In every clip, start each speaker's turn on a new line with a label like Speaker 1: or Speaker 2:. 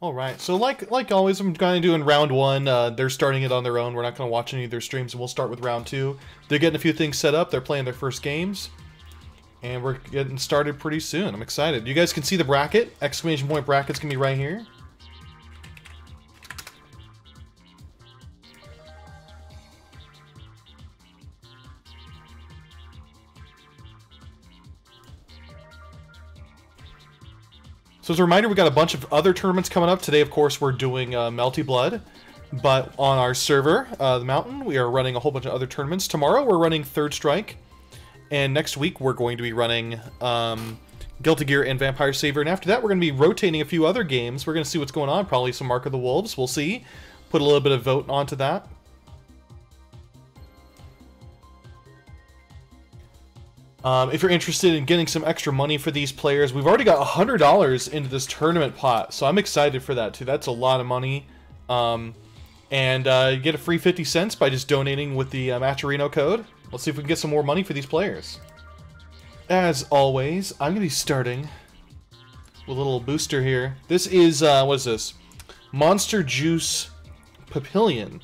Speaker 1: All right, so like always, I'm kind of doing round one. They're starting it on their own. We're not going to watch any of their streams, and we'll start with round two. They're getting a few things set up. They're playing their first games, and we're getting started pretty soon. I'm excited. You guys can see the bracket. Exclamation point bracket's going to be right here. So as a reminder, we got a bunch of other tournaments coming up. Today, of course, we're doing Melty Blood. But on our server, the Mountain, we are running a whole bunch of other tournaments. Tomorrow, we're running Third Strike. And next week, we're going to be running Guilty Gear and Vampire Savior. And after that, we're going to be rotating a few other games. We're going to see what's going on. Probably some Mark of the Wolves. We'll see. Put a little bit of vote onto that. If you're interested in getting some extra money for these players, we've already got $100 into this tournament pot, so I'm excited for that too. That's a lot of money. You get a free 50 cents by just donating with the Matcherino code. Let's see if we can get some more money for these players. As always, I'm going to be starting with a little booster here. This is, what is this? Monster Juice Papillion.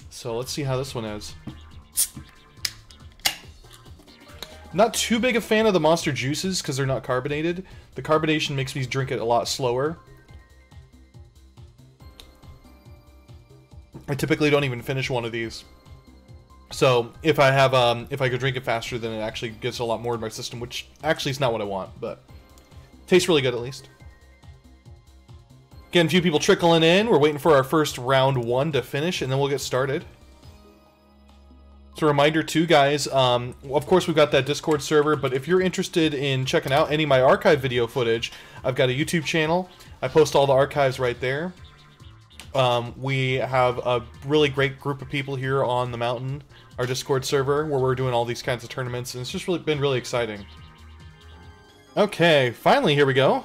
Speaker 1: So let's see how this one is. Not too big a fan of the Monster Juices because they're not carbonated. The carbonation makes me drink it a lot slower. I typically don't even finish one of these. So if I have, if I could drink it faster, then it actually gets a lot more in my system, which actually is not what I want, but tastes really good at least. Again, a few people trickling in. We're waiting for our first round one to finish, and then we'll get started. So a reminder too, guys, of course we've got that Discord server, but if you're interested in checking out any of my archive video footage, I've got a YouTube channel. I post all the archives right there. We have a really great group of people here on the Mountain, our Discord server, where we're doing all these kinds of tournaments, and it's just been really exciting. Okay, finally, here we go.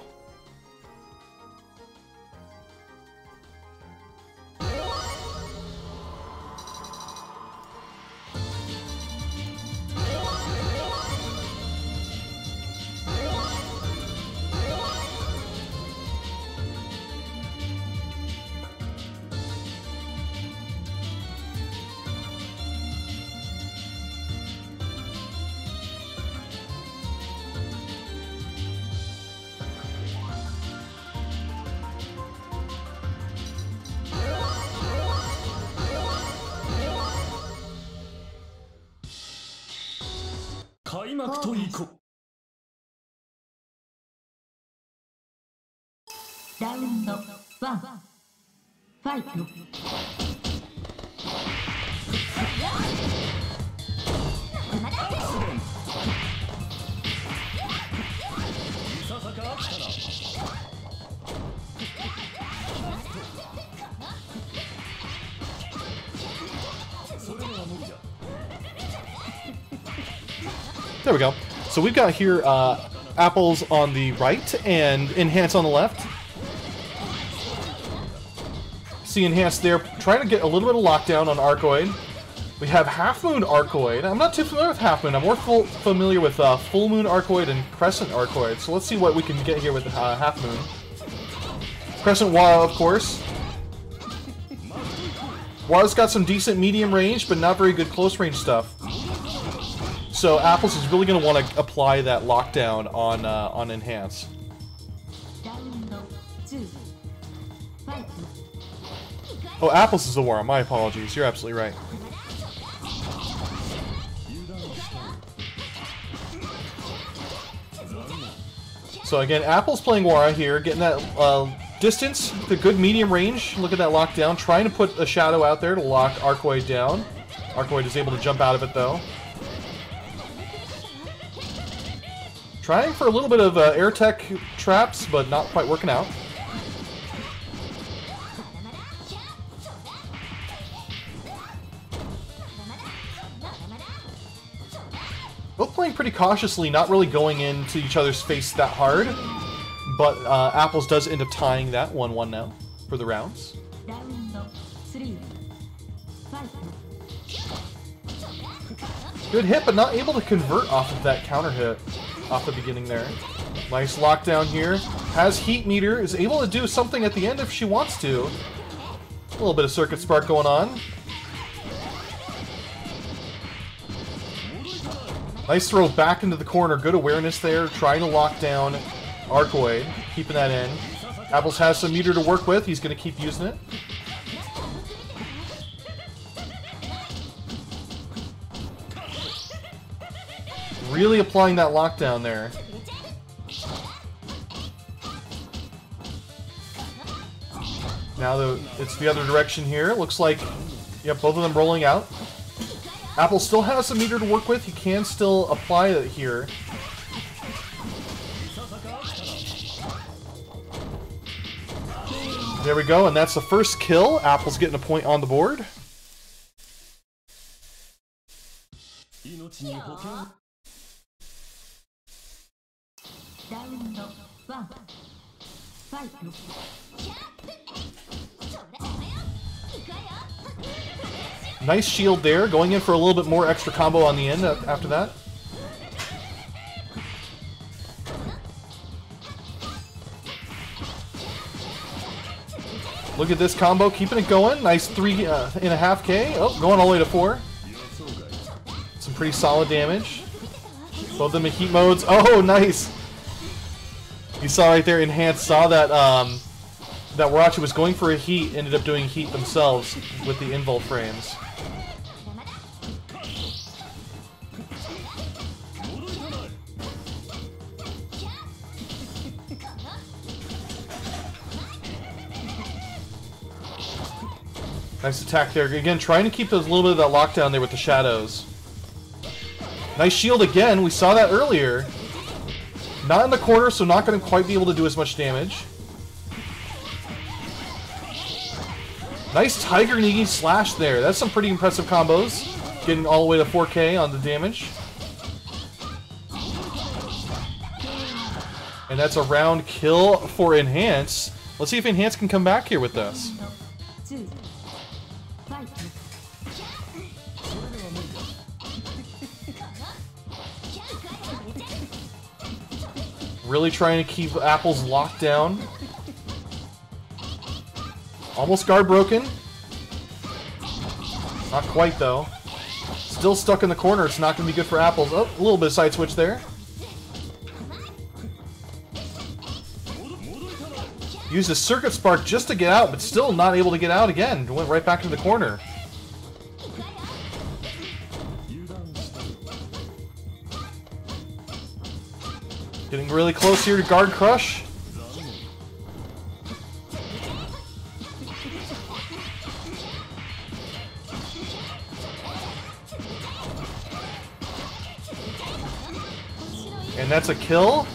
Speaker 2: Round 1 Fight.
Speaker 1: There we go. So we've got here Apples on the right and Enhance on the left. See Enhance there, trying to get a little bit of lockdown on Arcoid. We have Half Moon Arcoid. I'm not too familiar with Half Moon. I'm more familiar with Full Moon Arcoid and Crescent Arcoid. So let's see what we can get here with Half Moon. Crescent Wara, of course. Wara's got some decent medium range, but not very good close range stuff. So Apples is really going to want to apply that lockdown on Enhance. Oh, Apples is the Wara. My apologies. You're absolutely right. So again, Apples playing Wara here, getting that distance, the good medium range. Look at that lockdown. Trying to put a shadow out there to lock Arcoid down. Arcoid is able to jump out of it though. Trying for a little bit of air tech traps, but not quite working out. Both playing pretty cautiously, not really going into each other's face that hard. But Apples does end up tying that 1-1 now for the rounds. Good hit, but not able to convert off of that counter hit off the beginning there. Nice lockdown here. Has heat meter, is able to do something at the end if she wants to. A little bit of circuit spark going on. Nice throw back into the corner. Good awareness there. Trying to lock down Arcoid. Keeping that in. Apples has some meter to work with. He's going to keep using it. Really applying that lockdown there. Now it's the other direction here. Looks like, yep, both of them rolling out. Apple still has some meter to work with. He can still apply it here. There we go, and that's the first kill. Apple's getting a point on the board. Nice shield there, going in for a little bit more extra combo on the end after that. Look at this combo, keeping it going. Nice 3.5K. Oh, going all the way to 4. Some pretty solid damage. Both of them in heat modes. Oh, nice! You saw right there, Enhanced saw that that Warachi was going for a heat, ended up doing heat themselves with the invul frames. Nice attack there. Again, trying to keep those little bit of that lockdown there with the shadows. Nice shield again. We saw that earlier. Not in the corner, so not going to quite be able to do as much damage. Nice Tiger Knee slash there. That's some pretty impressive combos. Getting all the way to 4K on the damage. And that's a round kill for Enhance. Let's see if Enhance can come back here with this. Really trying to keep Apples locked down. Almost guard broken. Not quite though. Still stuck in the corner. It's not going to be good for Apples. Oh, a little bit of side switch there. Used a circuit spark just to get out, but still not able to get out again. Went right back into the corner. Getting really close here to guard crush. And that's a kill.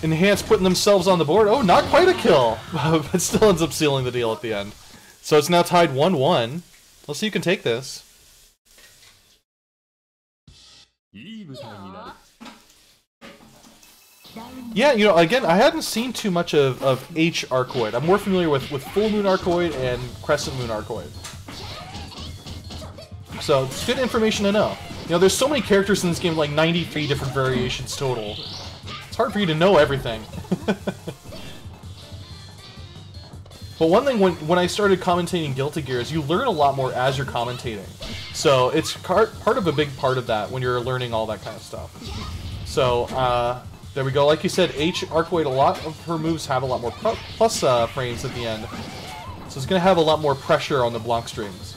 Speaker 1: Enhance putting themselves on the board. Oh, not quite a kill, but still ends up sealing the deal at the end. So it's now tied 1-1. Let's see who can take this. Yeah, you know, again, I hadn't seen too much of H Arcoid. I'm more familiar with Full Moon Arcoid and Crescent Moon Arcoid. So, it's good information to know. You know, there's so many characters in this game, like 93 different variations total. It's hard for you to know everything. But one thing, when I started commentating Guilty Gear, is you learn a lot more as you're commentating. So, it's part of a big part of that when you're learning all that kind of stuff. So, there we go. Like you said, H Arcoid, a lot of her moves have a lot more plus frames at the end. So it's going to have a lot more pressure on the block strings.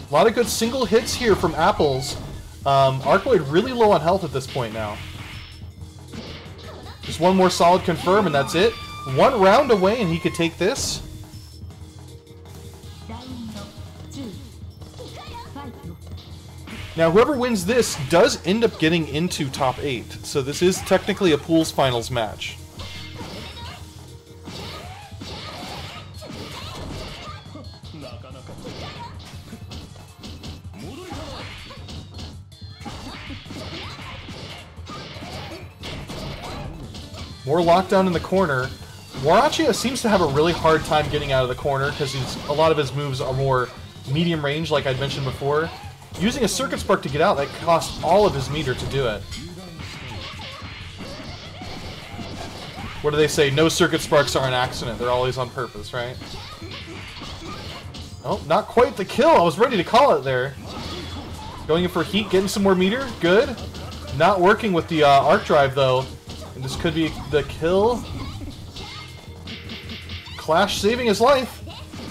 Speaker 1: A lot of good single hits here from Apples. Arcoid really low on health at this point now. Just one more solid confirm and that's it. One round away and he could take this. Now, whoever wins this does end up getting into top 8, so this is technically a pools finals match. More lockdown in the corner. Warachi seems to have a really hard time getting out of the corner because a lot of his moves are more medium range, like I'd mentioned before. Using a Circuit Spark to get out, that cost all of his meter to do it. What do they say? No Circuit Sparks are an accident. They're always on purpose, right? Oh, not quite the kill. I was ready to call it there. Going in for heat, getting some more meter. Good. Not working with the arc drive, though. And this could be the kill. Clash saving his life.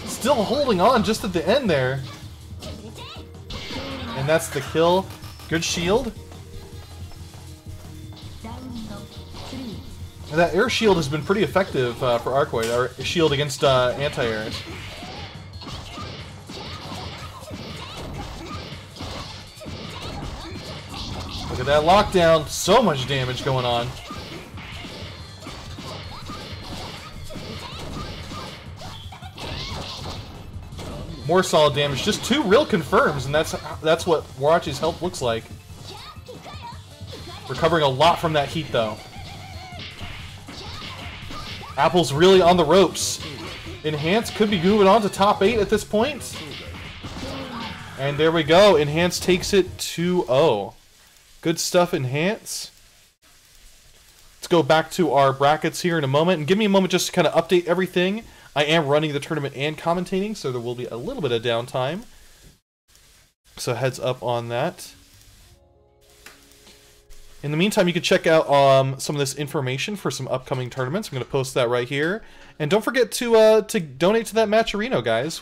Speaker 1: Still holding on just at the end there. And that's the kill. Good shield. And that air shield has been pretty effective for Arcway, our shield against anti-airs. Look at that lockdown, so much damage going on. More solid damage, just 2 real confirms, and that's what Warachi's health looks like. Recovering a lot from that heat though. Apple's really on the ropes. Enhance could be moving on to top 8 at this point. And there we go. Enhance takes it 2-0. Good stuff, Enhance. Let's go back to our brackets here in a moment. And give me a moment just to kind of update everything. I am running the tournament and commentating, so there will be a little bit of downtime. So heads up on that. In the meantime, you can check out some of this information for some upcoming tournaments. I'm going to post that right here. And don't forget to donate to that Matcherino, guys.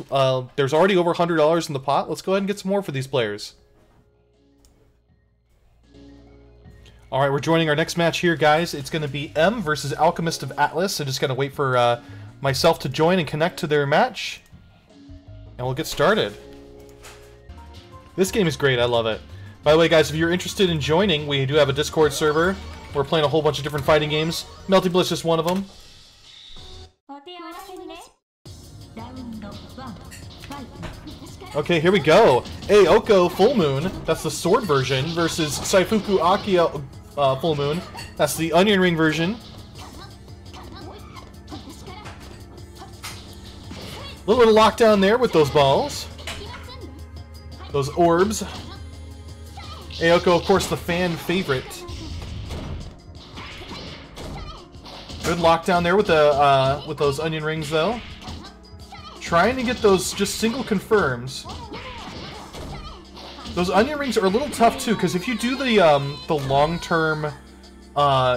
Speaker 1: There's already over $100 in the pot. Let's go ahead and get some more for these players. Alright, we're joining our next match here, guys. It's going to be M versus Alchemist of Atlas. So just got to wait for myself to join and connect to their match. And we'll get started. This game is great. I love it. By the way, guys, if you're interested in joining, we do have a Discord server. We're playing a whole bunch of different fighting games. Melty Bliss is one of them. Okay, here we go. F-Aoko Full Moon, that's the sword version, versus Seifuku Akia Full Moon, that's the onion ring version. A little bit of lockdown there with those balls. Those orbs. F-Aoko, of course, the fan favorite. Good lockdown there with the with those onion rings, though. Trying to get those just single confirms. Those onion rings are a little tough too, because if you do the long-term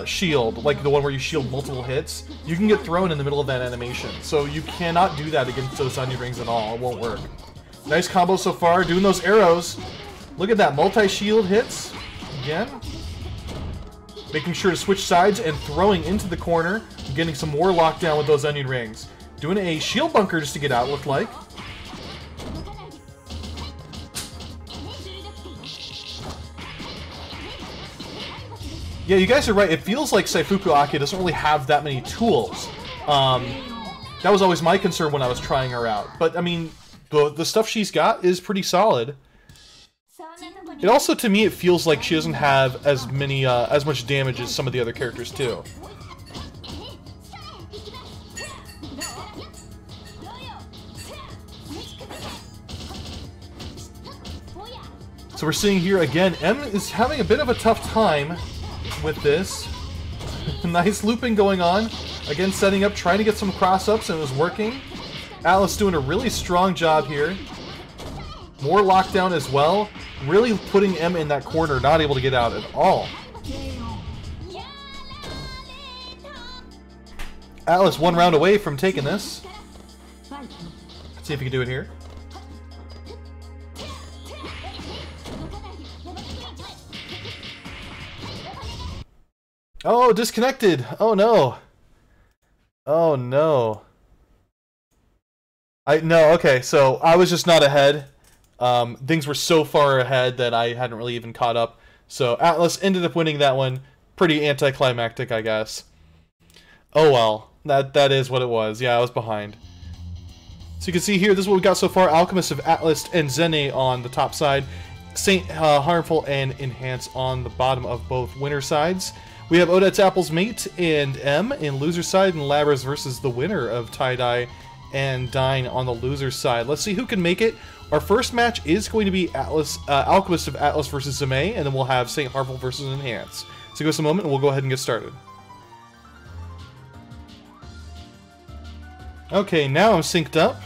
Speaker 1: shield, like the one where you shield multiple hits, you can get thrown in the middle of that animation. So you cannot do that against those onion rings at all. It won't work. Nice combo so far. Doing those arrows. Look at that, multi-shield hits, again. Making sure to switch sides and throwing into the corner, getting some more lockdown with those onion rings. Doing a shield bunker just to get out, looked like. Yeah, you guys are right, it feels like Seifuku Akia doesn't really have that many tools. That was always my concern when I was trying her out. But, I mean, the stuff she's got is pretty solid. It also, to me, it feels like she doesn't have as much damage as some of the other characters, too. So we're seeing here, again, M is having a bit of a tough time with this. Nice looping going on. Again, setting up, trying to get some cross-ups, and it was working. Atlas doing a really strong job here. More lockdown as well. Really putting M in that corner, not able to get out at all. Atlas 1 round away from taking this. Let's see if he can do it here. Oh, disconnected! Oh no! Oh no. No, okay, so I was just not ahead. Things were so far ahead that I hadn't really even caught up. So Atlas ended up winning that one. Pretty anticlimactic, I guess. Oh well, that is what it was. Yeah, I was behind. So you can see here, this is what we got so far. Alchemist of Atlas and Zemei on the top side. Saint Harmful and Enhance on the bottom of both winner sides. We have OhDatsApplesMate and M in loser side, and Labryz versus the winner of Tie-Dye and Dyne on the loser's side. Let's see who can make it. Our first match is going to be Alchemist of Atlas versus Zemei, and then we'll have St. Harville versus Enhance. So give us a moment, and we'll go ahead and get started. Okay, now I'm synced up.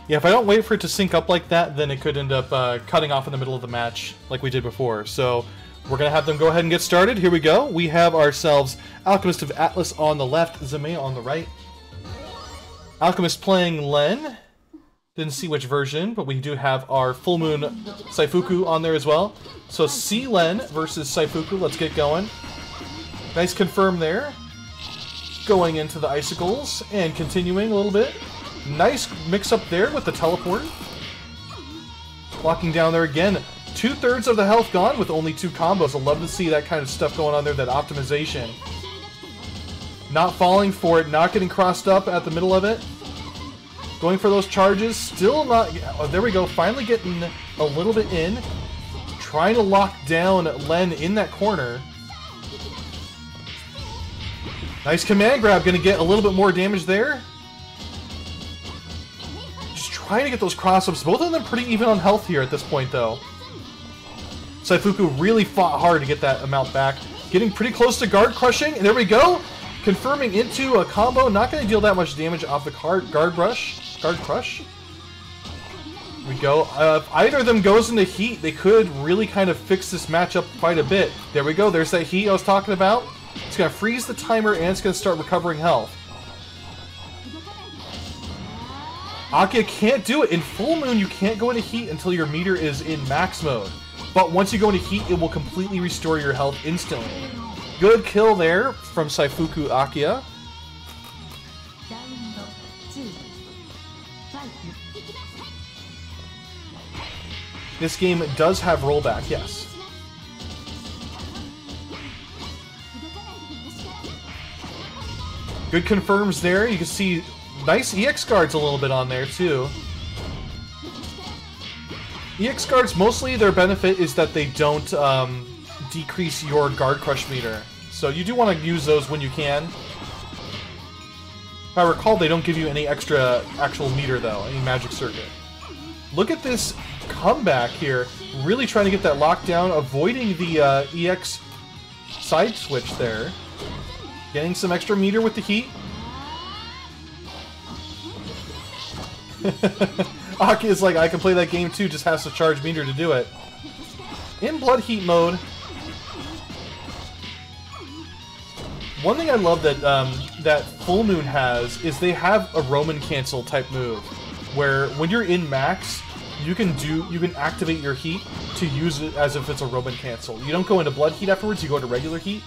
Speaker 1: Yeah, if I don't wait for it to sync up like that, then it could end up cutting off in the middle of the match, like we did before. So we're going to have them go ahead and get started. Here we go. We have ourselves Alchemist of Atlas on the left, Zemei on the right. Alchemist playing Len. Didn't see which version, but we do have our Full Moon Seifuku on there as well. So C-Len versus Seifuku. Let's get going. Nice confirm there. Going into the icicles and continuing a little bit. Nice mix-up there with the teleport. Locking down there again. 2/3 of the health gone with only 2 combos. I love to see that kind of stuff going on there, that optimization. Not falling for it, not getting crossed up at the middle of it. Going for those charges, still not... Oh, there we go, finally getting a little bit in. Trying to lock down Len in that corner. Nice command grab, gonna get a little bit more damage there. Just trying to get those cross-ups. Both of them pretty even on health here at this point, though. Seifuku really fought hard to get that amount back. Getting pretty close to guard crushing, and there we go! Confirming into a combo, not going to deal that much damage off the guard crush. We go. If either of them goes into heat, they could really kind of fix this matchup quite a bit. There we go, there's that heat I was talking about. It's going to freeze the timer and it's going to start recovering health. Akia can't do it. In Full Moon, you can't go into heat until your meter is in max mode. But once you go into heat, it will completely restore your health instantly. Good kill there from Seifuku Akia. This game does have rollback, yes. Good confirms there. You can see nice EX guards a little bit on there too. EX guards, mostly their benefit is that they don't decrease your guard crush meter. So you do want to use those when you can. If I recall, they don't give you any extra actual meter though, any magic circuit. Look at this comeback here. Really trying to get that lockdown, avoiding the EX side switch there. Getting some extra meter with the heat. Aki is like, I can play that game too, just has to charge meter to do it. In Blood Heat mode, one thing I love that that Full Moon has is they have a Roman cancel type move, where when you're in max, you can activate your heat to use it as if it's a Roman cancel. You don't go into Blood Heat afterwards, you go into regular heat.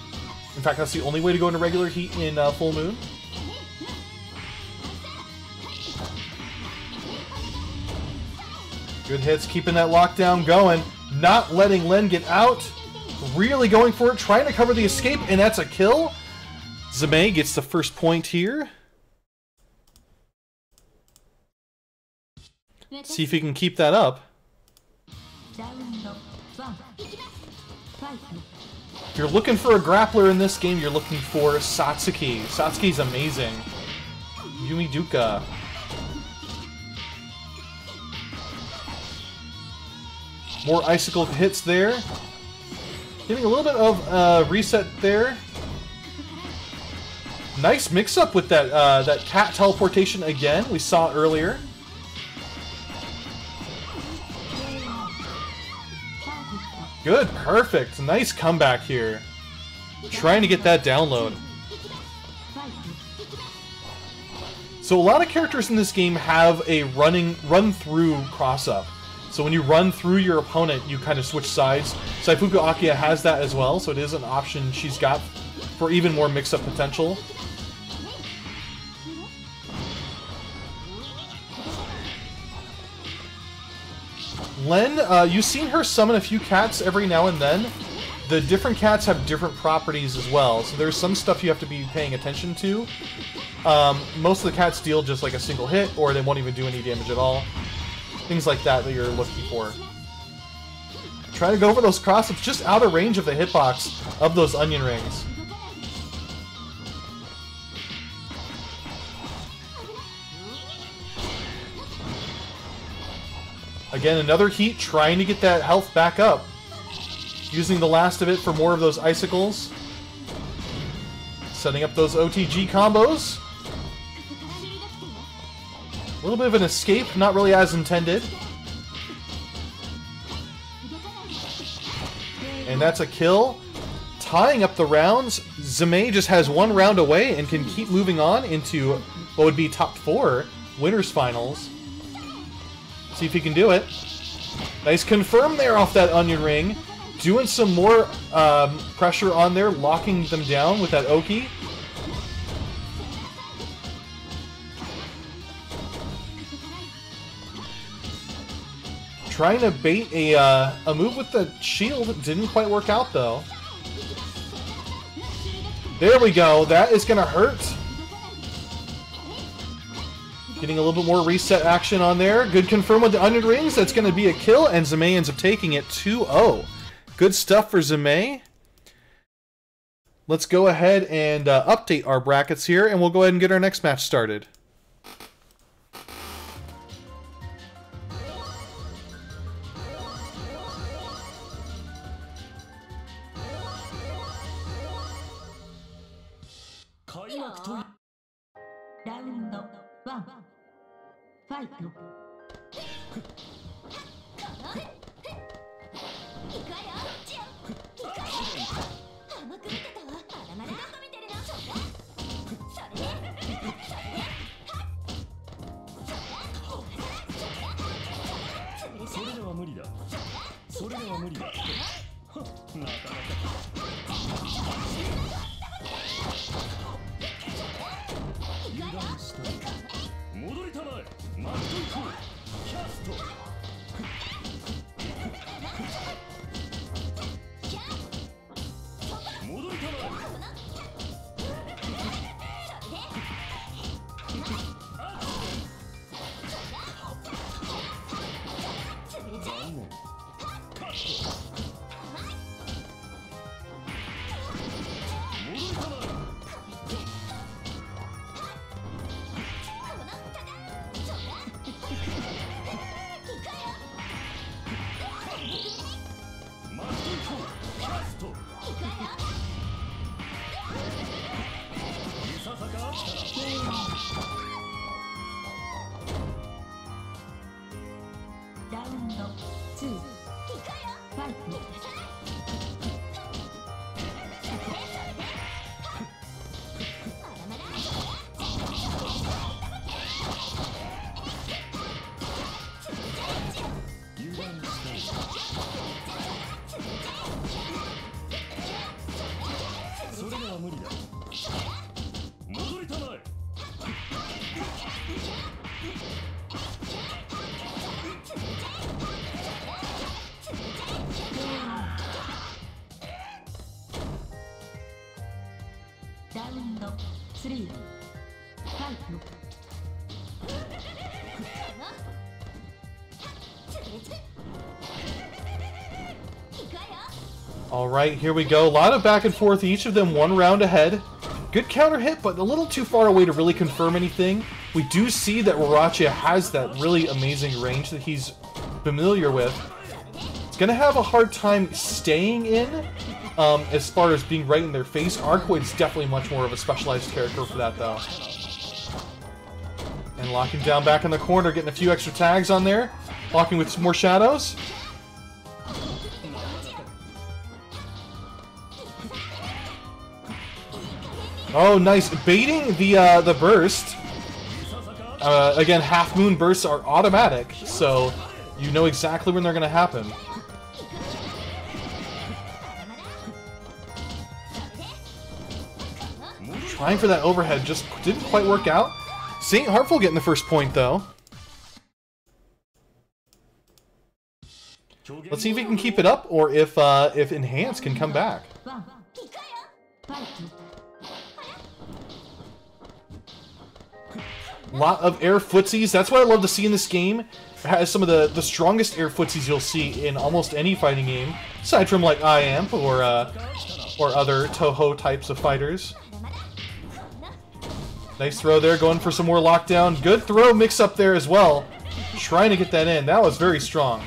Speaker 1: In fact, that's the only way to go into regular heat in Full Moon. Good hits, keeping that lockdown going. Not letting Len get out. Really going for it, trying to cover the escape, and that's a kill. Zemei gets the first point here. See if he can keep that up. If you're looking for a grappler in this game, you're looking for Satsuki. Satsuki's amazing. Yumi Duka. More icicle hits there. Getting a little bit of reset there. Nice mix-up with that that cat teleportation again. We saw earlier. Good, perfect. Nice comeback here. Trying to get that download. So a lot of characters in this game have a run-through cross-up. So when you run through your opponent, you kind of switch sides. Seifuku Akia has that as well, so it is an option she's got for even more mix-up potential. Len, you've seen her summon a few cats every now and then. The different cats have different properties as well, so there's some stuff you have to be paying attention to. Most of the cats deal just like a single hit, or they won't even do any damage at all. Things like that that you're looking for. Try to go for those cross-ups just out of range of the hitbox of those onion rings. Again, another heat, trying to get that health back up. Using the last of it for more of those icicles. Setting up those OTG combos. A little bit of an escape, not really as intended. And that's a kill. Tying up the rounds. Zemei just has one round away and can keep moving on into what would be top 4 winners finals. See if he can do it. Nice confirm there off that onion ring. Doing some more pressure on there, locking them down with that Oki. Trying to bait a move with the shield. Didn't quite work out, though. There we go. That is going to hurt. Getting a little bit more reset action on there. Good confirm with the onion rings. That's going to be a kill, and Zemei ends up taking it 2-0. Good stuff for Zemei. Let's go ahead and update our brackets here, and we'll go ahead and get our next match started.
Speaker 2: Round 1. Fight. 3. Fight.
Speaker 1: Alright, here we go. A lot of back and forth, each of them one round ahead. Good counter hit, but a little too far away to really confirm anything. We do see that Waracha has that really amazing range that he's familiar with. It's going to have a hard time staying in as far as being right in their face. Arcoid's definitely much more of a specialized character for that, though. And locking down back in the corner, getting a few extra tags on there. Locking with some more shadows. Oh, nice. Baiting the burst. Again, half moon bursts are automatic, so you know exactly when they're going to happen. Trying for that overhead, just didn't quite work out. St. Heartful getting the first point, though. Let's see if he can keep it up, or if Enhance can come back. Lot of air footsies. That's what I love to see in this game. It has some of the strongest air footsies you'll see in almost any fighting game, aside from like IAMP or other Toho types of fighters. Nice throw there, going for some more lockdown. Good throw mix up there as well. trying to get that in. That was very strong.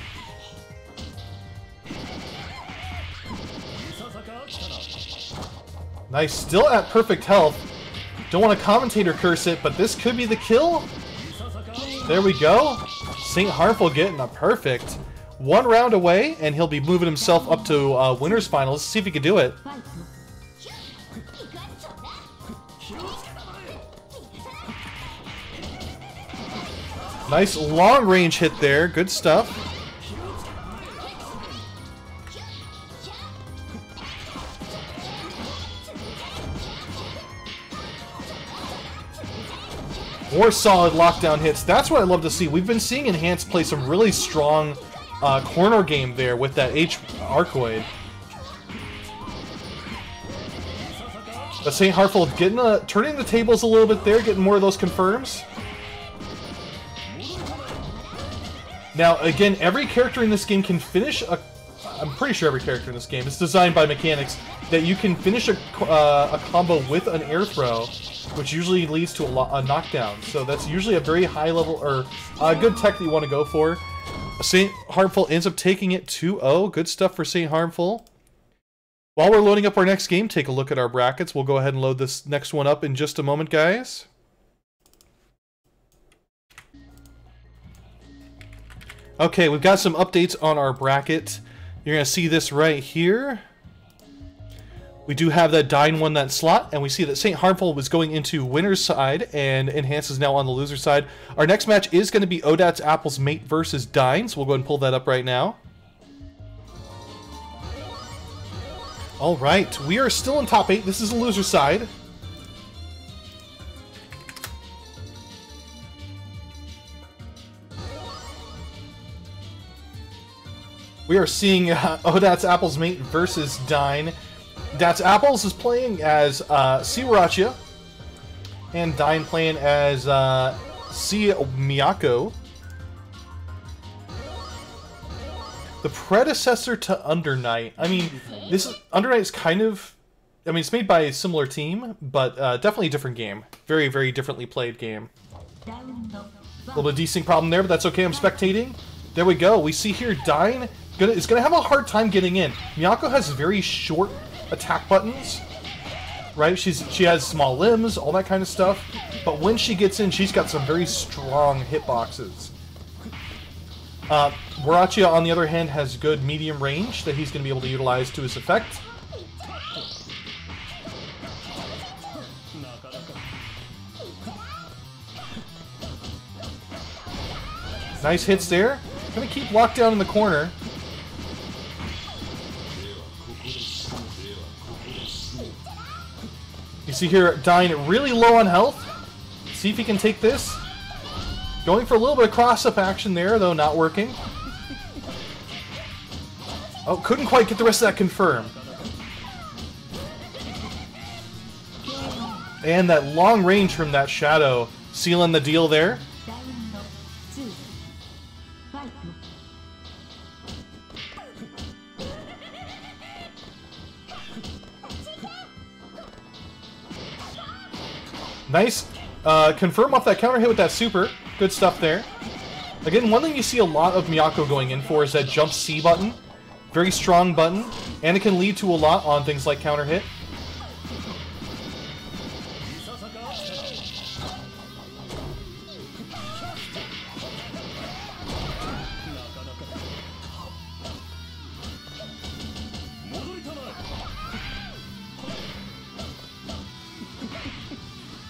Speaker 1: Nice, still at perfect health. Don't want to commentator curse it, but this could be the kill. There we go. St. Harmful getting a perfect. 1 round away, and he'll be moving himself up to winners finals. See if he can do it. Nice long range hit there. Good stuff. More solid lockdown hits. That's what I love to see. We've been seeing Enhanced play some really strong corner game there with that H Arcoid. But St. Harmful getting turning the tables a little bit there, getting more of those confirms. Now, again, every character in this game can finish a... I'm pretty sure every character in this game is designed by mechanics that you can finish a combo with an air throw, which usually leads to a knockdown. So that's usually a very high level, or a good tech that you want to go for. St. Harmful ends up taking it 2-0. Good stuff for St. Harmful. While we're loading up our next game, take a look at our brackets. We'll go ahead and load this next one up in just a moment, guys. Okay, we've got some updates on our bracket. You're going to see this right here. We do have that Dyne won that slot, and we see that St. Harmful was going into winner's side, and Enhance is now on the loser side. Our next match is going to be OhDatsApplesMate versus Dyne, so we'll go ahead and pull that up right now. Alright, we are still in top 8. This is the loser side. We are seeing OhDatsApplesMate versus Dyne. OhDatsApples is playing as C-Wara, and Dyne playing as C-Miyako. The predecessor to Undernight. I mean, Undernight is kind of... I mean, it's made by a similar team, but definitely a different game. Very, very differently played game. A little bit of desync problem there, but that's okay. I'm spectating. There we go. We see here Dyne is going to have a hard time getting in. Miyako has very short attack buttons, right? She has small limbs, all that kind of stuff. But when she gets in, she's got some very strong hitboxes. Warachia, on the other hand, has good medium range that he's going to be able to utilize to his effect. Nice hits there. Going to keep locked down in the corner. You see here, Dyne really low on health. See if he can take this. Going for a little bit of cross-up action there, though not working. Oh, couldn't quite get the rest of that confirmed. And that long range from that shadow, sealing the deal there. Nice. Confirm off that counter hit with that super. Good stuff there. Again, one thing you see a lot of Miyako going in for is that jump C button. Very strong button, and it can lead to a lot on things like counter hit.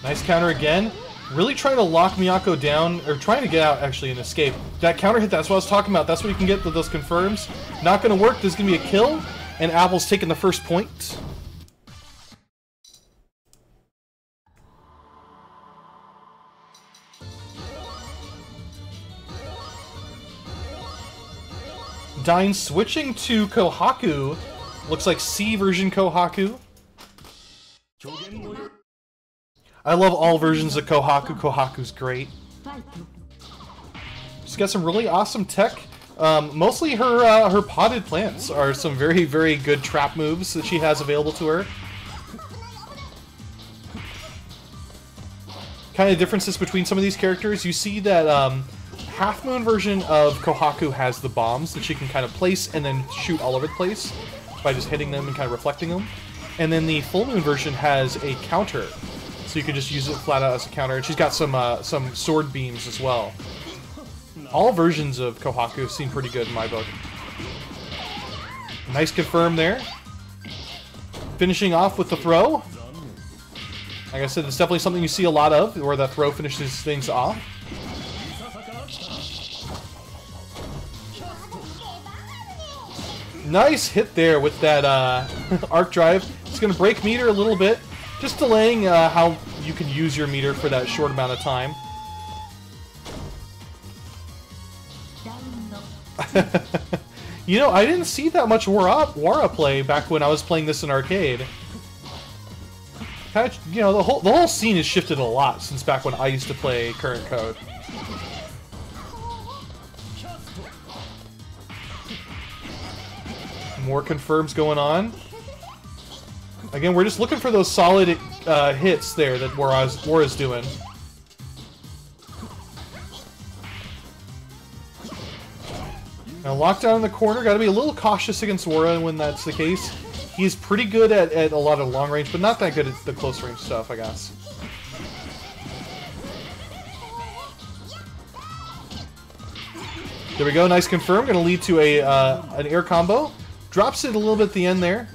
Speaker 1: Nice counter again. Really trying to lock Miyako down, or trying to get out, actually, and escape. That counter hit, that's what I was talking about. That's what you can get with those confirms. Not going to work. There's going to be a kill, and Apple's taking the first point. Dyne switching to Kohaku. Looks like C version Kohaku. I love all versions of Kohaku. Kohaku's great. She's got some really awesome tech. Mostly her potted plants are some very, very good trap moves that she has available to her. Kind of differences between some of these characters. You see that Half Moon version of Kohaku has the bombs that she can kind of place and then shoot all over the place by just hitting them and kind of reflecting them. And then the Full Moon version has a counter, so you can just use it flat out as a counter. And she's got some sword beams as well. All versions of Kohaku seem pretty good in my book. Nice confirm there. Finishing off with the throw. Like I said, it's definitely something you see a lot of, where the throw finishes things off. Nice hit there with that arc drive. It's going to break meter a little bit, just delaying how you can use your meter for that short amount of time. You know, I didn't see that much Wara play back when I was playing this in arcade. You know, the whole scene has shifted a lot since back when I used to play current code. More confirms going on. Again, we're just looking for those solid hits there that Wara's doing. Now, lockdown in the corner. Got to be a little cautious against Wara when that's the case. He's pretty good at a lot of long range, but not that good at the close range stuff, I guess. There we go. Nice confirm. Going to lead to an air combo. Drops it a little bit at the end there.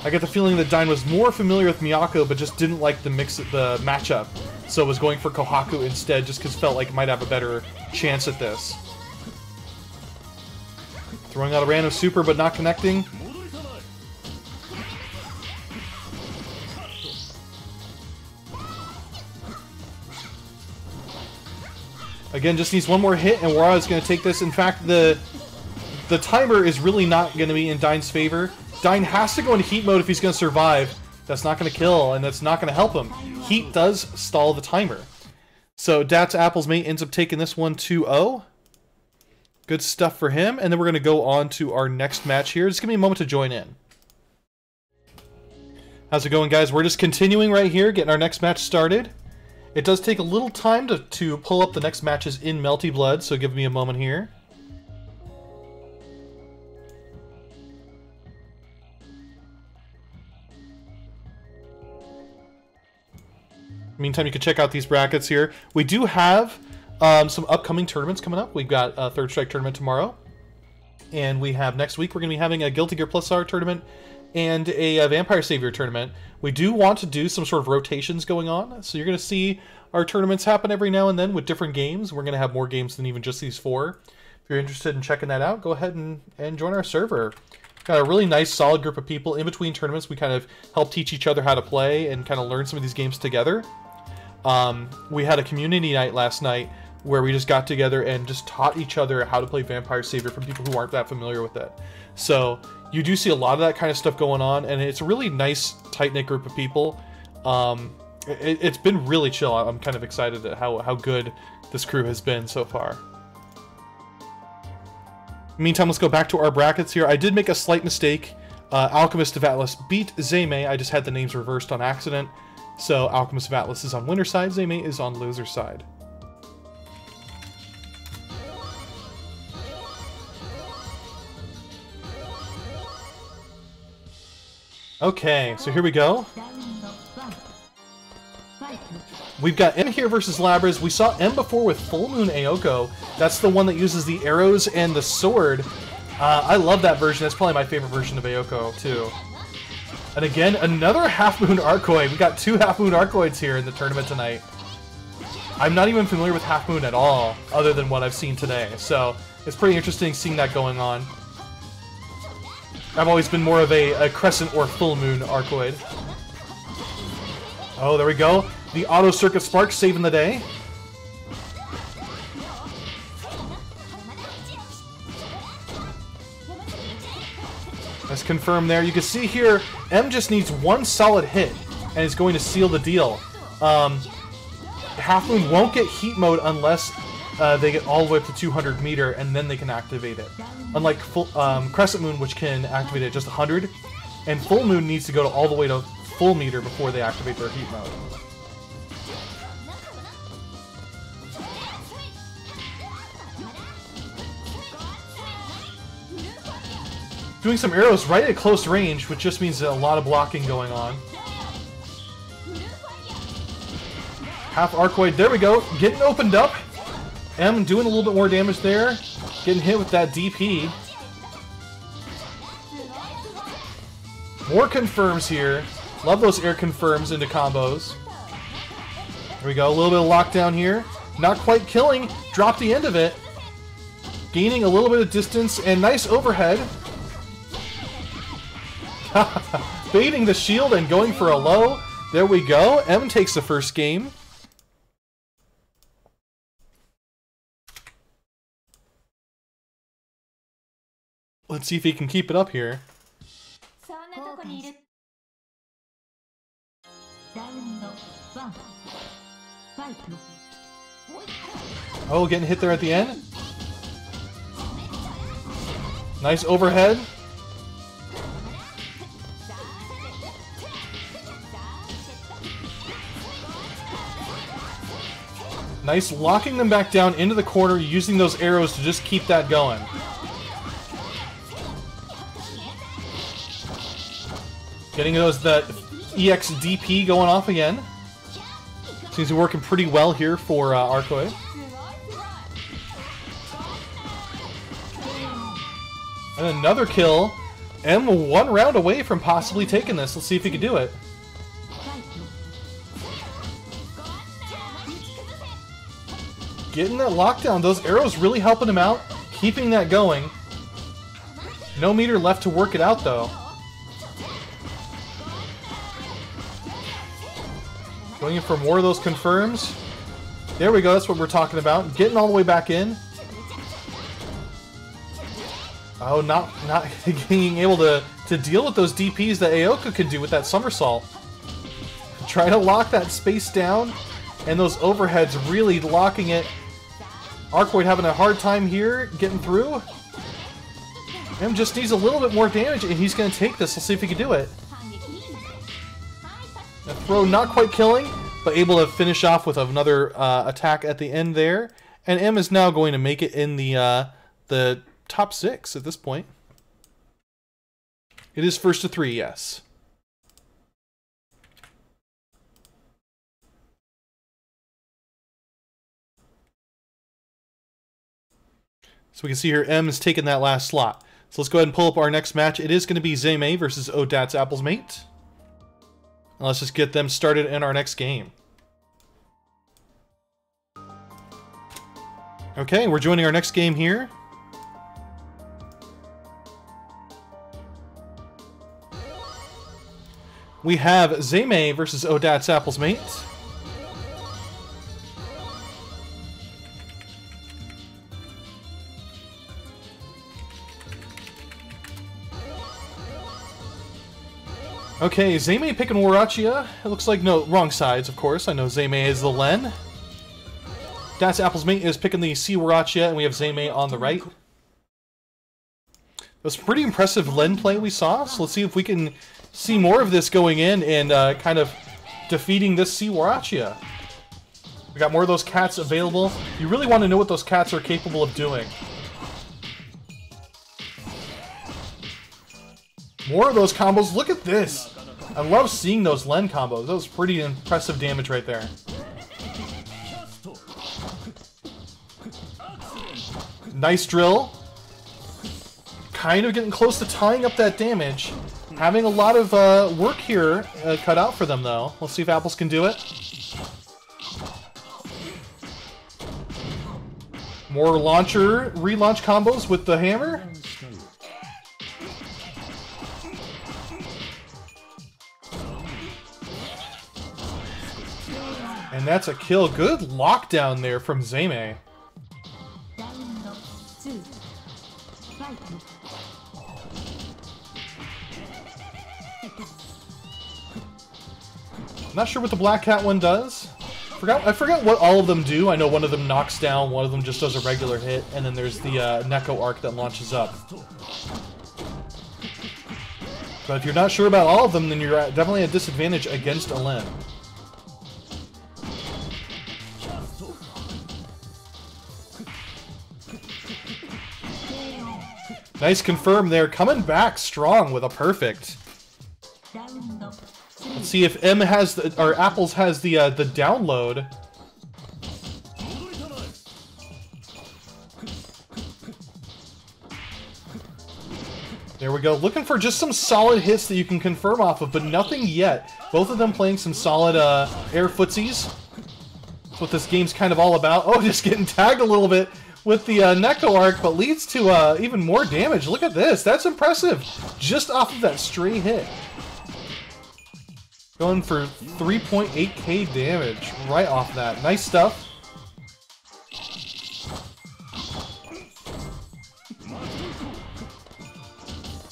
Speaker 1: I get the feeling that Dyne was more familiar with Miyako, but just didn't like the matchup. So was going for Kohaku instead, just because felt like it might have a better chance at this. Throwing out a random super, but not connecting. Again, just needs one more hit, and Wara is going to take this. In fact, the timer is really not going to be in Dyne's favor. Dyne has to go into heat mode if he's going to survive. That's not going to kill, and that's not going to help him. Heat does stall the timer. So OhDatsApplesMate ends up taking this one 2-0. Good stuff for him. And then we're going to go on to our next match here. Just give me a moment to join in. How's it going, guys? We're just continuing right here, getting our next match started. It does take a little time to pull up the next matches in Melty Blood, so give me a moment here. Meantime, you can check out these brackets here. We do have some upcoming tournaments coming up. We've got a Third Strike tournament tomorrow. And we have next week, we're going to be having a Guilty Gear Plus R tournament and a Vampire Savior tournament. We do want to do some sort of rotations going on. So you're going to see our tournaments happen every now and then with different games. We're going to have more games than even just these 4. If you're interested in checking that out, go ahead and join our server. Got a really nice, solid group of people. In between tournaments, we kind of help teach each other how to play and kind of learn some of these games together. We had a community night last night where we just got together and just taught each other how to play Vampire Savior from people who aren't that familiar with it. So you do see a lot of that kind of stuff going on, and it's a really nice, tight-knit group of people. It's been really chill. I'm kind of excited at how good this crew has been so far. Meantime, let's go back to our brackets here. I did make a slight mistake. Alchemist of Atlas beat Zemei. I just had the names reversed on accident. So Alchemist of Atlas is on winner's side, Zemei is on loser's side. Okay, so here we go. We've got M here versus Labryz. We saw M before with Full Moon Aoko. That's the one that uses the arrows and the sword. I love that version. That's probably my favorite version of Aoko, too. And again, another Half Moon Arcoid. We got 2 Half Moon Arcoids here in the tournament tonight. I'm not even familiar with Half Moon at all, other than what I've seen today. So it's pretty interesting seeing that going on. I've always been more of a Crescent or Full Moon Arcoid. Oh, there we go. The Auto Circuit Spark saving the day. Let's confirm there. You can see here, M just needs one solid hit, and it's going to seal the deal. Half Moon won't get heat mode unless they get all the way up to 200 meter, and then they can activate it. Unlike Crescent Moon, which can activate it at just 100, and Full Moon needs to go all the way to full meter before they activate their heat mode. Doing some arrows right at close range, which just means a lot of blocking going on. Half Arcoid, there we go, getting opened up. M doing a little bit more damage there, getting hit with that DP. More confirms here. Love those air confirms into combos. There we go, a little bit of lockdown here. Not quite killing, drop the end of it. Gaining a little bit of distance, and nice overhead. Baiting the shield and going for a low. There we go, M takes the first game. Let's see if he can keep it up here. Oh, getting hit there at the end. Nice overhead. Nice locking them back down into the corner, using those arrows to just keep that going. Getting that EX DP going off again. Seems to be working pretty well here for Arcoid. And another kill. M one round away from possibly taking this. Let's see if he can do it. Getting that lockdown. Those arrows really helping him out. Keeping that going. No meter left to work it out though. Going in for more of those confirms. There we go, that's what we're talking about. Getting all the way back in. Oh, not being able to deal with those DPs that Aoko can do with that somersault. Trying to lock that space down, and those overheads really locking it. Arcoid having a hard time here, getting through. M just needs a little bit more damage, and he's going to take this. Let's see if he can do it. A throw not quite killing, but able to finish off with another attack at the end there. And M is now going to make it in the top 6 at this point. It is first to 3, yes. So we can see here M is taking that last slot. So let's go ahead and pull up our next match. It is going to be Zemei versus OhDatsApplesMate. Let's just get them started in our next game. Okay, we're joining our next game here. We have Zemei versus OhDatsApplesMate. Okay, Zemei picking Warachiya. It looks like, no, wrong sides, of course. I know Zemei is the Len. OhDatsApplesMate is picking the C-Wara, and we have Zemei on the right. That's pretty impressive Len play we saw, so let's see if we can see more of this going in and kind of defeating this C-Wara. We got more of those cats available. You really want to know what those cats are capable of doing. More of those combos. Look at this. I love seeing those Len combos. That was pretty impressive damage right there. Nice drill. Kind of getting close to tying up that damage. Having a lot of work here cut out for them, though. Let's see if Apples can do it. More relaunch combos with the hammer. And that's a kill. Good lockdown there from Zemei. Not sure what the Black Cat one does. I forgot what all of them do. I know one of them knocks down, one of them just does a regular hit, and then there's the Neko arc that launches up. But if you're not sure about all of them, then you're definitely at a disadvantage against a Len. Nice confirm there, coming back strong with a perfect. Let's see if M has the, or Apples has the download. There we go. Looking for just some solid hits that you can confirm off of, but nothing yet. Both of them playing some solid air footsies. That's what this game's kind of all about. Oh, just getting tagged a little bit with the Neko arc, but leads to even more damage. Look at this. That's impressive. Just off of that stray hit. Going for 3.8k damage right off that. Nice stuff.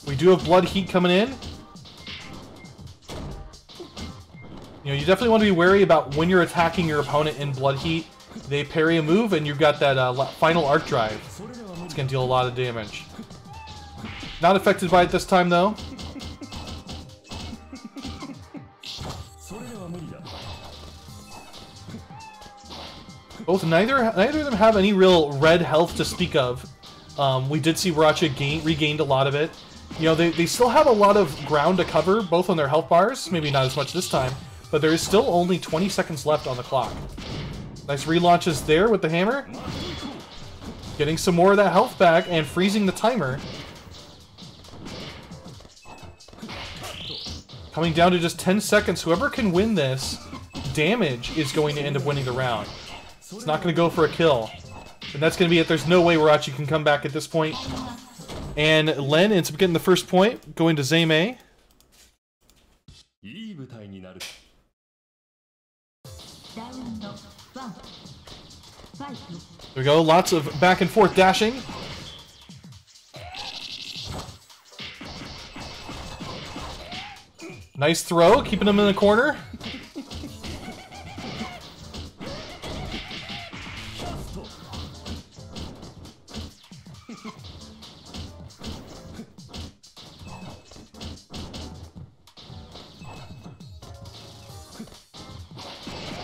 Speaker 1: We do have Blood Heat coming in. You know, you definitely want to be wary about when you're attacking your opponent in Blood Heat. They parry a move, and you've got that final Arc Drive. It's going to deal a lot of damage. Not affected by it this time, though. Both neither of them have any real red health to speak of. We did see Waracha regained a lot of it. You know, they still have a lot of ground to cover, both on their health bars. Maybe not as much this time, but there is still only 20 seconds left on the clock. Nice relaunches there with the hammer. Getting some more of that health back and freezing the timer. Coming down to just 10 seconds. Whoever can win this, damage is going to end up winning the round. It's not going to go for a kill. And that's going to be it. There's no way Waracha can come back at this point. And Len ends up getting the first point, going to Zemei. There we go, lots of back and forth dashing. Nice throw, keeping him in the corner.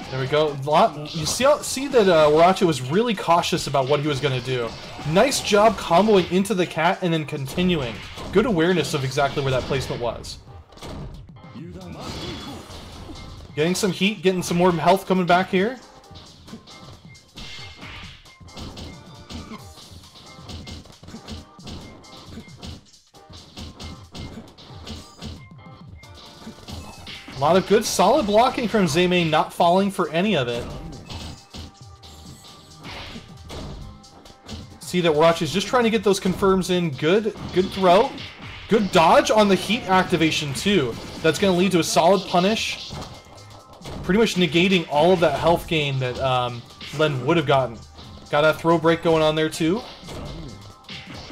Speaker 1: There we go. You see that Waracha was really cautious about what he was going to do. Nice job comboing into the cat and then continuing. Good awareness of exactly where that placement was. Getting some heat, getting some more health coming back here. A lot of good, solid blocking from Zemei, not falling for any of it. See that Waracha's just trying to get those confirms in. Good throw. Good dodge on the heat activation, too. That's going to lead to a solid punish. Pretty much negating all of that health gain that Len would have gotten. Got that throw break going on there, too.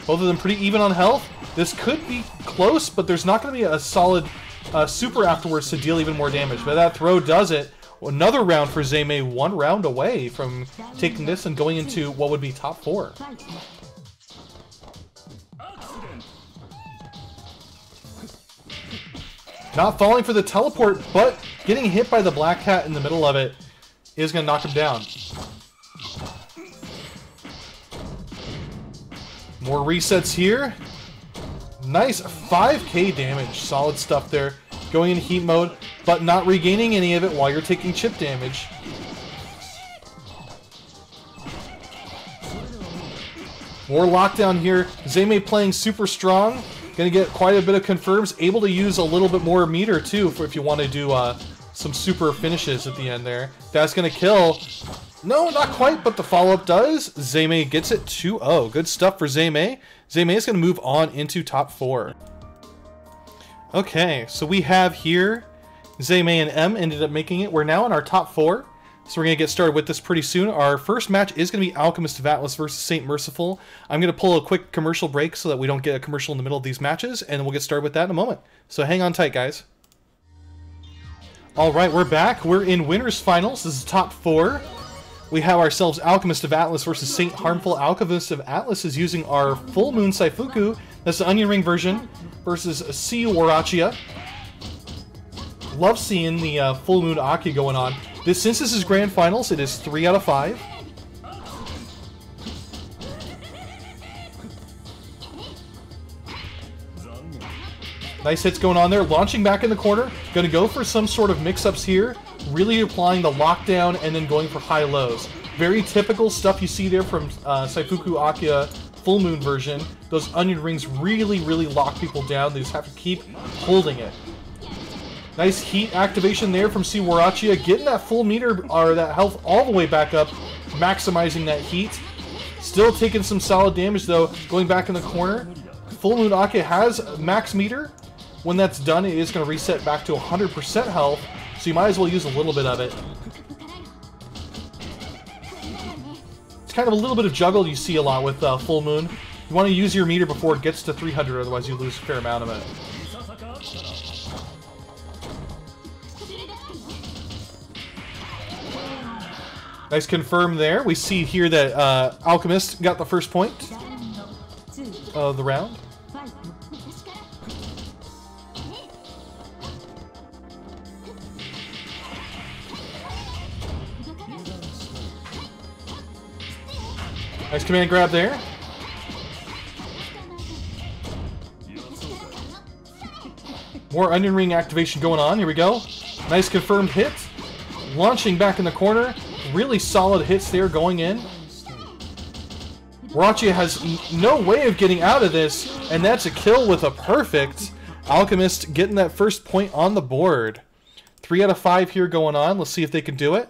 Speaker 1: Both of them pretty even on health. This could be close, but there's not going to be a solid super afterwards to deal even more damage. But that throw does it. Another round for Zemei, 1 round away from taking this and going into what would be top 4. Not falling for the teleport, but getting hit by the black cat in the middle of it is going to knock him down. More resets here. Nice 5k damage. Solid stuff there. Going into heat mode, but not regaining any of it while you're taking chip damage. More lockdown here. Zemei playing super strong. Gonna get quite a bit of confirms. Able to use a little bit more meter too if you want to do some super finishes at the end there. That's gonna kill. No, not quite, but the follow-up does. Zemei gets it 2-0. Good stuff for Zemei. Zemei is going to move on into top 4. Okay, so we have here Zemei and M ended up making it. We're now in our top 4, so we're going to get started with this pretty soon. Our first match is going to be Alchemist of Atlas versus Saint Merciful. I'm going to pull a quick commercial break so that we don't get a commercial in the middle of these matches, and we'll get started with that in a moment. So hang on tight, guys. Alright, we're back. We're in Winners Finals. This is top 4. We have ourselves Alchemist of Atlas versus Saint Harmful. Alchemist of Atlas is using our Full Moon Seifuku, that's the Onion Ring version, versus C-Wara. Love seeing the Full Moon Aki going on. Since this is Grand Finals, it is 3 out of 5. Nice hits going on there. Launching back in the corner. Going to go for some sort of mix-ups here. Really applying the lockdown and then going for high-lows. Very typical stuff you see there from Seifuku Akia Full Moon version. Those onion rings really, really lock people down. They just have to keep holding it. Nice heat activation there from C-Wara, getting that full meter or that health all the way back up, maximizing that heat. Still taking some solid damage though, going back in the corner. Full Moon Akia has max meter. When that's done, it is going to reset back to 100% health, so you might as well use a little bit of it. It's kind of a little bit of juggle you see a lot with Full Moon. You want to use your meter before it gets to 300, otherwise you lose a fair amount of it. Nice confirm there. We see here that Alchemist got the first point of the round. Nice command grab there. More onion ring activation going on. Here we go. Nice confirmed hit. Launching back in the corner. Really solid hits there going in. Wara has no way of getting out of this, and that's a kill with a perfect. Alchemist getting that first point on the board. 3 out of 5 here going on. Let's see if they can do it.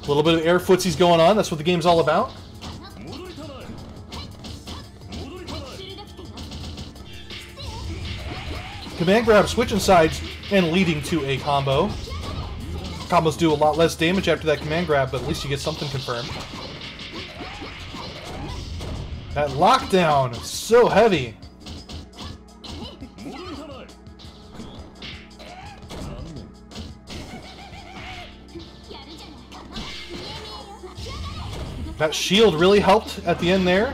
Speaker 1: A little bit of air footsies going on. That's what the game's all about. Command grab switching sides and leading to a combo. Combos do a lot less damage after that command grab, but at least you get something confirmed. That lockdown, so heavy. That shield really helped at the end there.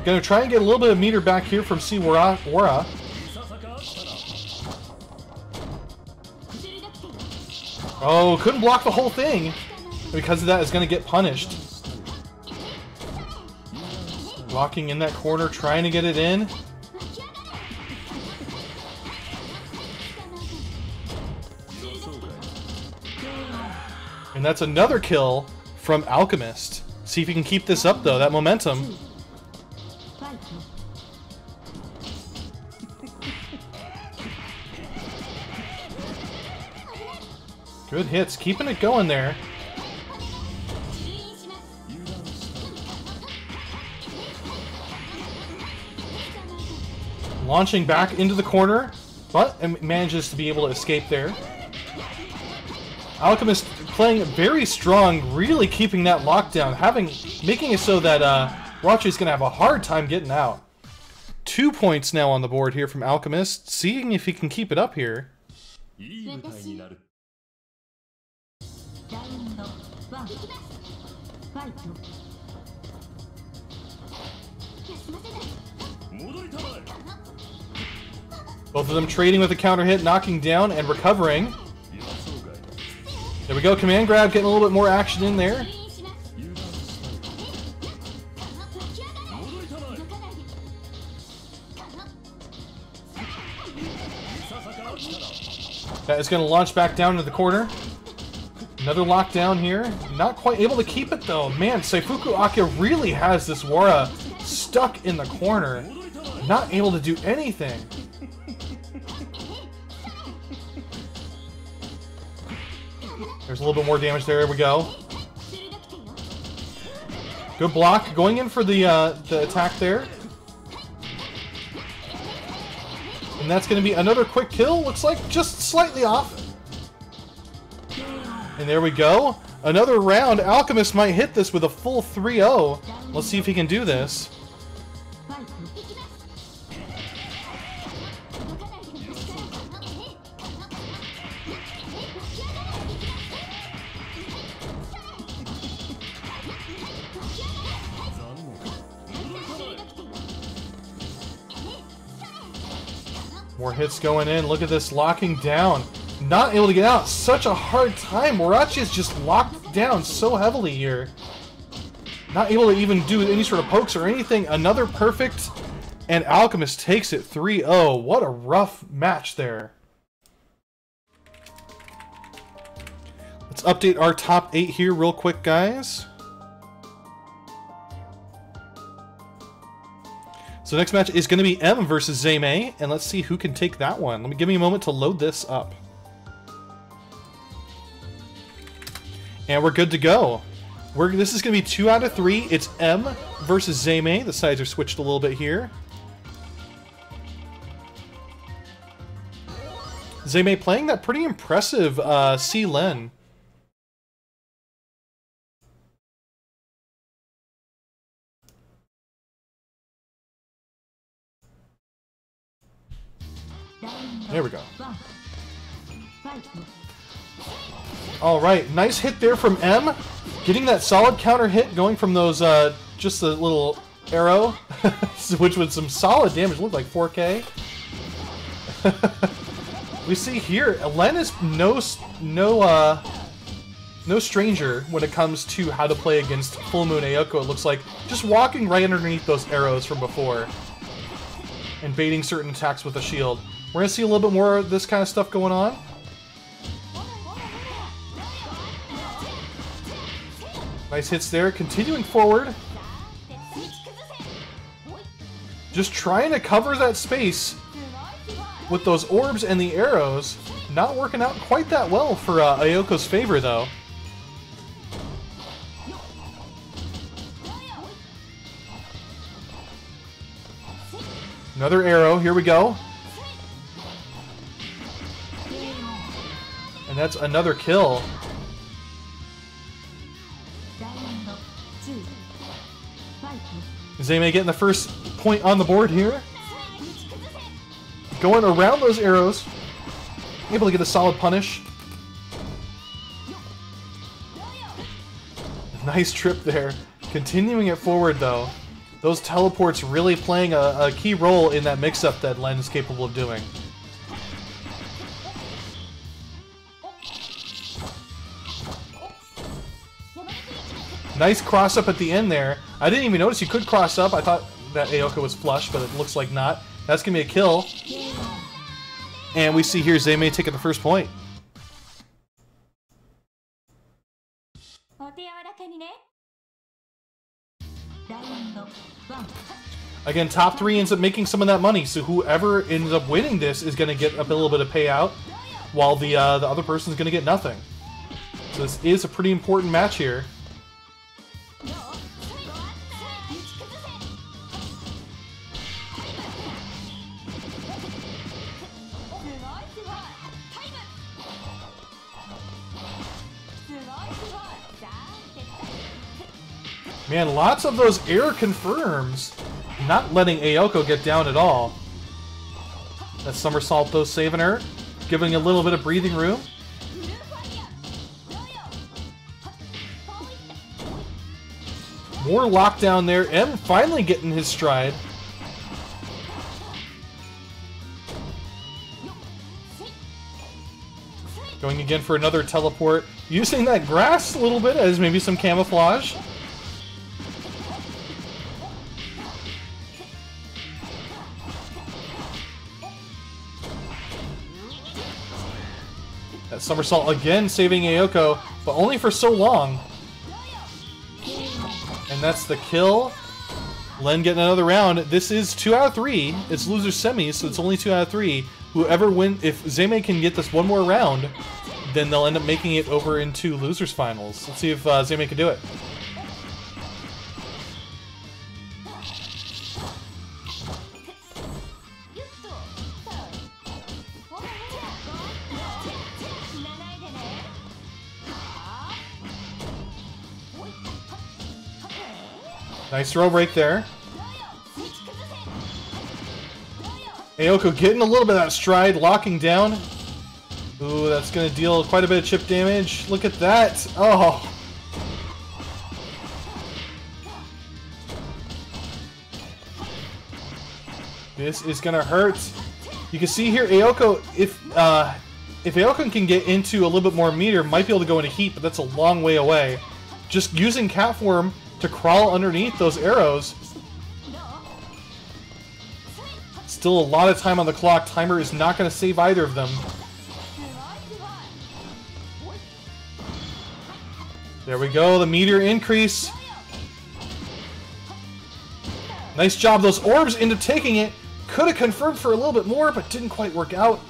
Speaker 1: Gonna try and get a little bit of meter back here from C-Wara. Oh, couldn't block the whole thing. Because of that, is going to get punished. Blocking in that corner, trying to get it in. And that's another kill from Alchemist. See if he can keep this up, though, that momentum. Good hits, keeping it going there. Launching back into the corner, but it manages to be able to escape there. Alchemist playing very strong, really keeping that lockdown, making it so that Wara is going to have a hard time getting out. 2 points now on the board here from Alchemist, seeing if he can keep it up here. Both of them trading with a counter hit, knocking down and recovering. There we go, command grab, getting a little bit more action in there. That is going to launch back down to the corner. Another lockdown here. Not quite able to keep it though. Man, Seifuku Akia really has this Wara stuck in the corner. Not able to do anything. There's a little bit more damage there. There we go. Good block. Going in for the attack there. And that's going to be another quick kill. Looks like just slightly off. And there we go. Another round. Alchemist might hit this with a full 3-0. Let's see if he can do this. More hits going in. Look at this locking down. Not able to get out. Such a hard time. Warachi is just locked down so heavily here. Not able to even do any sort of pokes or anything. Another perfect, and Alchemist takes it 3-0. What a rough match there. Let's update our top 8 here real quick, guys. So next match is going to be M versus Zemei, and let's see who can take that one. Give me a moment to load this up. And we're good to go. This is going to be 2 out of 3. It's M versus Zemei. The sides are switched a little bit here. Zemei playing that pretty impressive C-Len. There we go. Alright, nice hit there from M. Getting that solid counter hit going from those, just the little arrow, which was some solid damage. Looked like 4K. We see here, Len is no stranger when it comes to how to play against Full Moon Aoko. It looks like just walking right underneath those arrows from before and baiting certain attacks with a shield. We're going to see a little bit more of this kind of stuff going on. Nice hits there, continuing forward. Just trying to cover that space with those orbs and the arrows. Not working out quite that well for Aoko's favor, though. Another arrow, here we go. And that's another kill. Zemei getting the first point on the board here. Going around those arrows. Able to get a solid punish. Nice trip there. Continuing it forward though. Those teleports really playing a key role in that mix-up that Len is capable of doing. Nice cross-up at the end there. I didn't even notice you could cross up. I thought that Aoko was flush, but it looks like not. That's going to be a kill. And we see here Zemei taking the first point. Again, top 3 ends up making some of that money, so whoever ends up winning this is going to get a little bit of payout, while the other person is going to get nothing. So this is a pretty important match here. Man, lots of those air confirms, not letting Aoko get down at all. That somersault though saving her, giving a little bit of breathing room. More lockdown there. M finally getting his stride. Going again for another teleport. Using that grass a little bit as maybe some camouflage. That somersault again saving Aoko, but only for so long. And that's the kill. Len getting another round. This is 2 out of 3. It's loser semis, so it's only 2 out of 3. Whoever wins, if Zemei can get this one more round, then they'll end up making it over into losers finals. Let's see if Zemei can do it. Nice throw break there. Aoko getting a little bit of that stride, locking down. Ooh, that's going to deal quite a bit of chip damage. Look at that. Oh. This is going to hurt. You can see here, Aoko, if if Aoko can get into a little bit more meter, might be able to go into heat, but that's a long way away. Just using cat form to crawl underneath those arrows. Still a lot of time on the clock. Timer is not going to save either of them. There we go, the meteor increase. Nice job, those orbs into taking it. Could have confirmed for a little bit more, but didn't quite work out.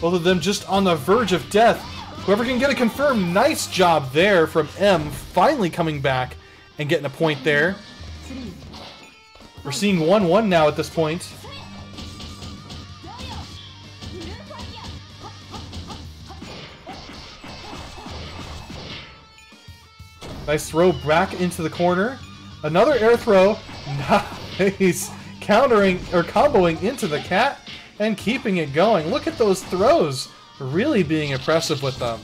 Speaker 1: Both of them just on the verge of death. Whoever can get a confirm, nice job there from M, finally coming back and getting a point there. We're seeing 1-1 now at this point. Nice throw back into the corner. Another air throw. Nice. Countering or comboing into the cat and keeping it going. Look at those throws. Really being impressive with them.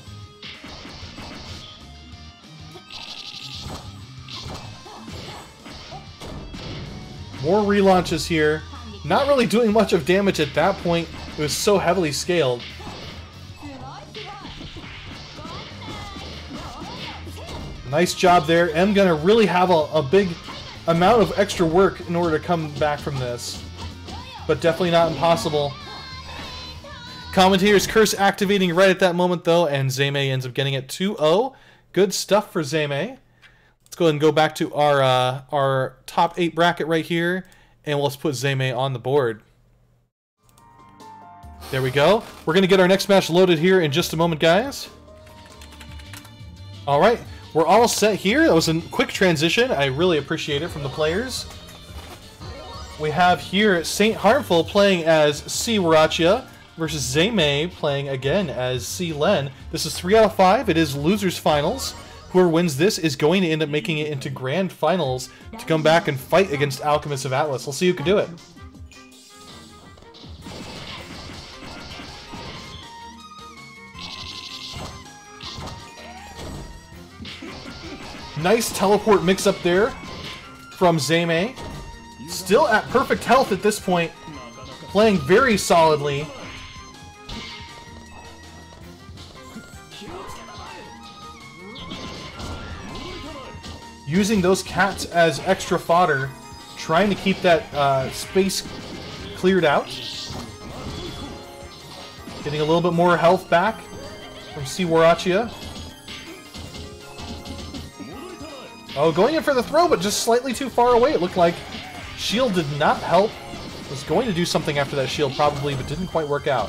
Speaker 1: More relaunches here. Not really doing much of damage at that point. It was so heavily scaled. Nice job there. M gonna really have a big amount of extra work in order to come back from this. But definitely not impossible. Commentator's curse activating right at that moment though, and Zemei ends up getting it 2-0. Good stuff for Zemei. Let's go ahead and go back to our top 8 bracket right here, and let's put Zemei on the board. There we go. We're gonna get our next match loaded here in just a moment, guys. Alright. We're all set here. That was a quick transition. I really appreciate it from the players. We have here Saint Harmful playing as C-Wara versus Zemei playing again as C-Len. This is 3 out of 5. It is losers finals. Whoever wins this is going to end up making it into grand finals to come back and fight against Alchemist of Atlas. We'll see who can do it. Nice teleport mix-up there from Zemei. Still at perfect health at this point. Playing very solidly. Using those cats as extra fodder. Trying to keep that space cleared out. Getting a little bit more health back from C-Wara. Oh, going in for the throw, but just slightly too far away. It looked like shield did not help. Was going to do something after that shield, probably, but didn't quite work out.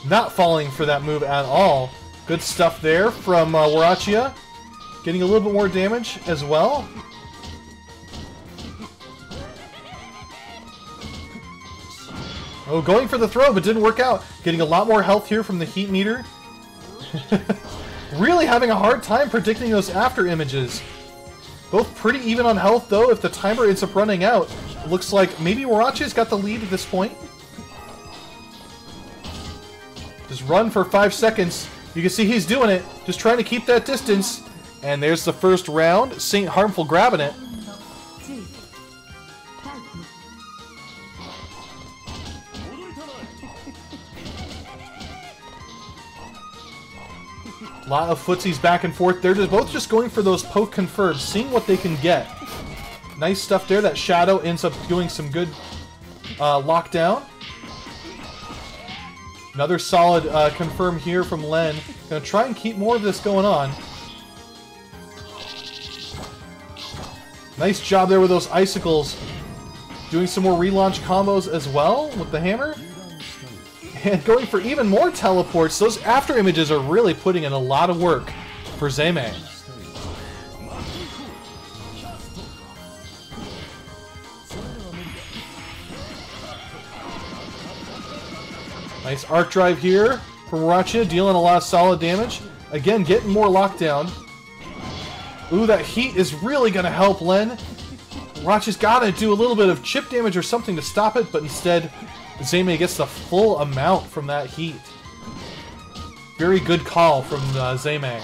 Speaker 1: Not falling for that move at all. Good stuff there from Wara. Getting a little bit more damage as well. Oh, going for the throw, but didn't work out. Getting a lot more health here from the heat meter. Really having a hard time predicting those after images. Both pretty even on health, though. If the timer ends up running out, looks like maybe Warachi's got the lead at this point. Just run for 5 seconds. You can see he's doing it. Just trying to keep that distance. And there's the first round. Saint Harmful grabbing it. A lot of footsies back and forth. They're both just going for those poke confirms, seeing what they can get. Nice stuff there. That shadow ends up doing some good lockdown. Another solid confirm here from Len. Gonna try and keep more of this going on. Nice job there with those icicles. Doing some more relaunch combos as well with the hammer. And going for even more teleports. Those after images are really putting in a lot of work for Zemei. Nice arc drive here from Wara, dealing a lot of solid damage. Again, getting more lockdown. Ooh, that heat is really going to help Len. Wara's got to do a little bit of chip damage or something to stop it, but instead Zemei gets the full amount from that heat. Very good call from Zemei.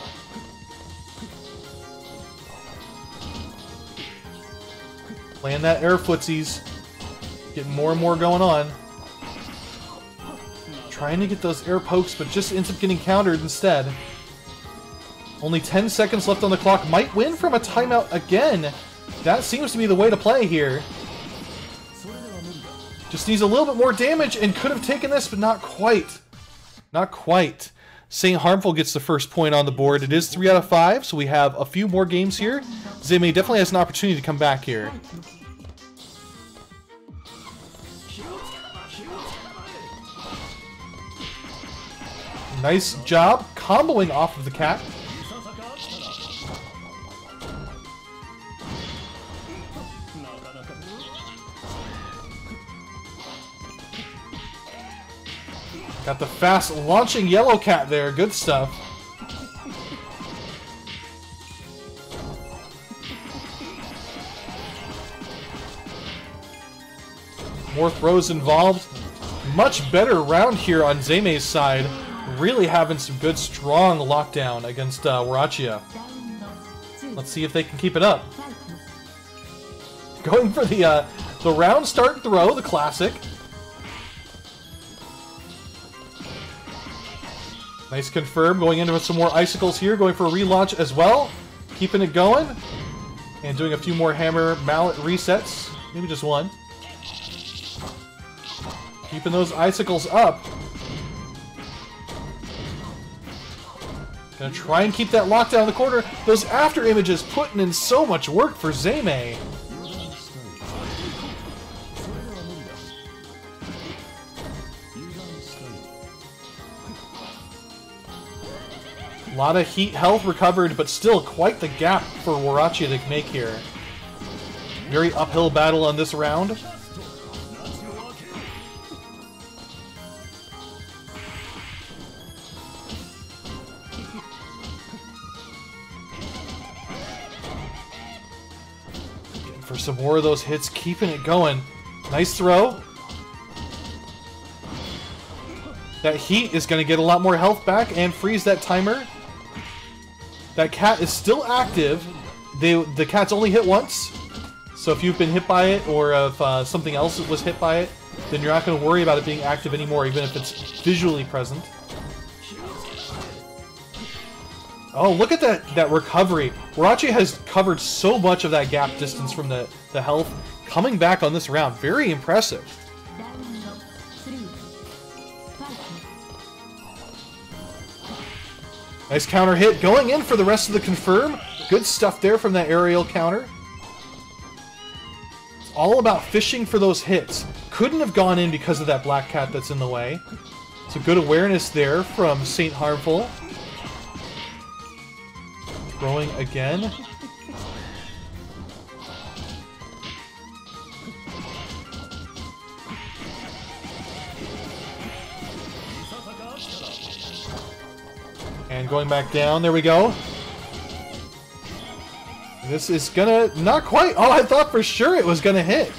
Speaker 1: Playing that air footsies. Getting more and more going on. Trying to get those air pokes, but just ends up getting countered instead. Only 10 seconds left on the clock. Might win from a timeout again. That seems to be the way to play here. Just needs a little bit more damage and could have taken this, but not quite. Not quite. St. Harmful gets the first point on the board. It is 3 out of 5, so we have a few more games here. Zemei definitely has an opportunity to come back here. Nice job comboing off of the cat. Got the fast launching yellow cat there. Good stuff. More throws involved. Much better round here on Zemei's side. Really having some good, strong lockdown against Warachi. Let's see if they can keep it up. Going for the round start throw, the classic. Nice confirm, going into some more icicles here, going for a relaunch as well. Keeping it going. And doing a few more hammer mallet resets. Maybe just one. Keeping those icicles up. Gonna try and keep that lockdown in the corner. Those after images putting in so much work for Zemei. A lot of heat health recovered, but still quite the gap for Warachi to make here. Very uphill battle on this round. For some more of those hits, keeping it going. Nice throw. That heat is going to get a lot more health back and freeze that timer. That cat is still active. The cat's only hit once. So if you've been hit by it, or if something else was hit by it, then you're not going to worry about it being active anymore, even if it's visually present. Oh, look at that recovery. Warachi has covered so much of that gap distance from the health. Coming back on this round. Very impressive. Nice counter hit. Going in for the rest of the confirm. Good stuff there from that aerial counter. It's all about fishing for those hits. Couldn't have gone in because of that black cat that's in the way. So good awareness there from St. Harmful. Throwing again. And going back down, there we go. This is gonna, not quite. Oh, I thought for sure it was gonna hit.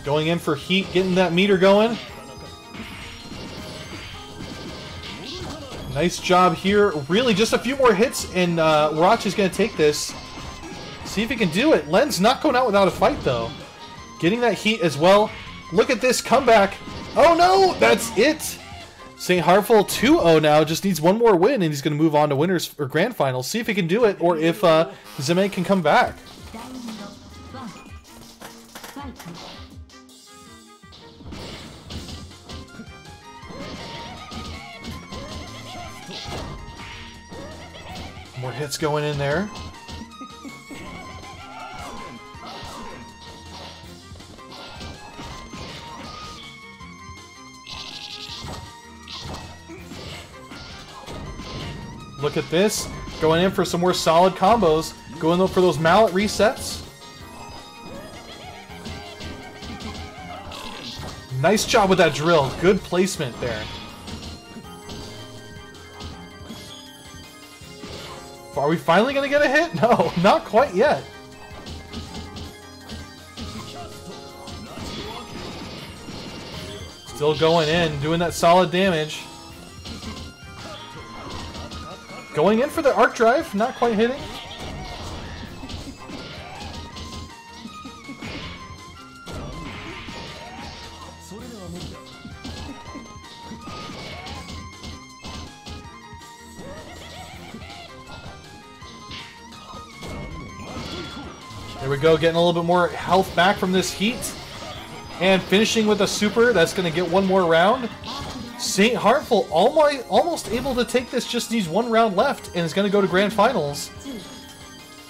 Speaker 1: Going in for heat, getting that meter going. Nice job here. Really, just a few more hits, and Warachi's gonna take this. See if he can do it. Len's not going out without a fight, though. Getting that heat as well. Look at this comeback. Oh no, that's it. St. Harmful 2-0 now. Just needs one more win, and he's going to move on to winners or grand finals. See if he can do it, or if Zemei can come back. More hits going in there. Look at this. Going in for some more solid combos. Going for those mallet resets. Nice job with that drill. Good placement there. Are we finally going to get a hit? No, not quite yet. Still going in, doing that solid damage. Going in for the arc drive, not quite hitting. There we go, getting a little bit more health back from this heat. And finishing with a super, that's going to get one more round. Saint Harmful almost able to take this, just needs one round left, and is going to go to Grand Finals.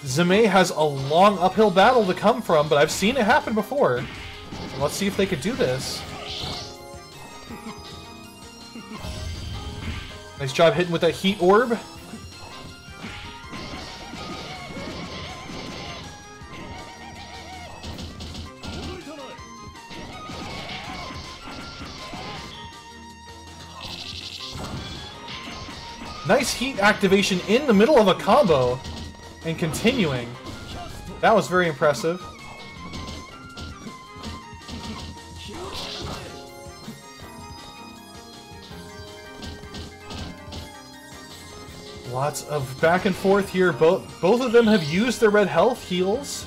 Speaker 1: Zemei has a long uphill battle to come from, but I've seen it happen before. So let's see if they could do this. Nice job hitting with that heat orb. Nice heat activation in the middle of a combo and continuing. That was very impressive. Lots of back and forth here. Both of them have used their red health heals.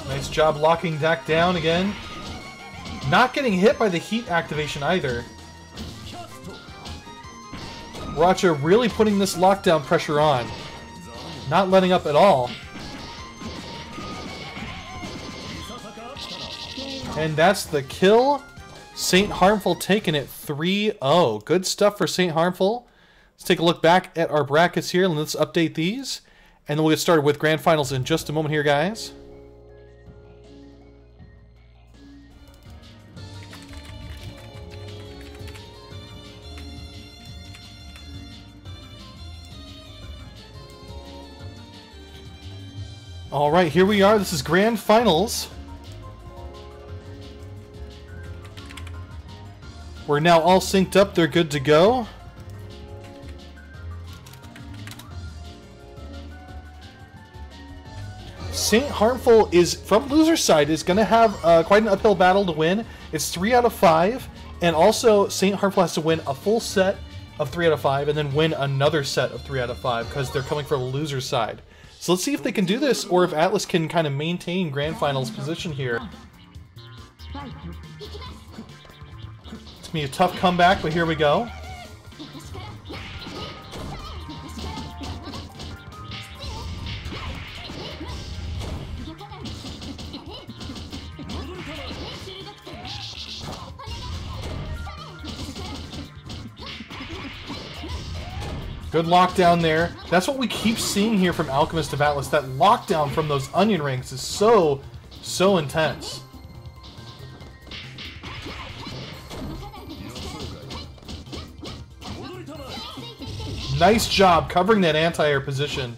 Speaker 1: Nice job locking that down again. Not getting hit by the heat activation either. Racha really putting this lockdown pressure on. Not letting up at all. And that's the kill. Saint Harmful taking it 3-0. Good stuff for Saint Harmful. Let's take a look back at our brackets here and let's update these. And then we'll get started with Grand Finals in just a moment here, guys. Alright, here we are. This is Grand Finals. We're now all synced up. They're good to go. Saint Harmful is, from loser's side, is going to have quite an uphill battle to win. It's 3 out of 5. And also, Saint Harmful has to win a full set of 3 out of 5 and then win another set of 3 out of 5 because they're coming from the loser's side. So let's see if they can do this, or if Atlas can kind of maintain Grand Finals position here. It's going to be a tough comeback, but here we go. Good lockdown there. That's what we keep seeing here from Alchemist of Atlas. That lockdown from those onion rings is so intense. Nice job covering that anti-air position.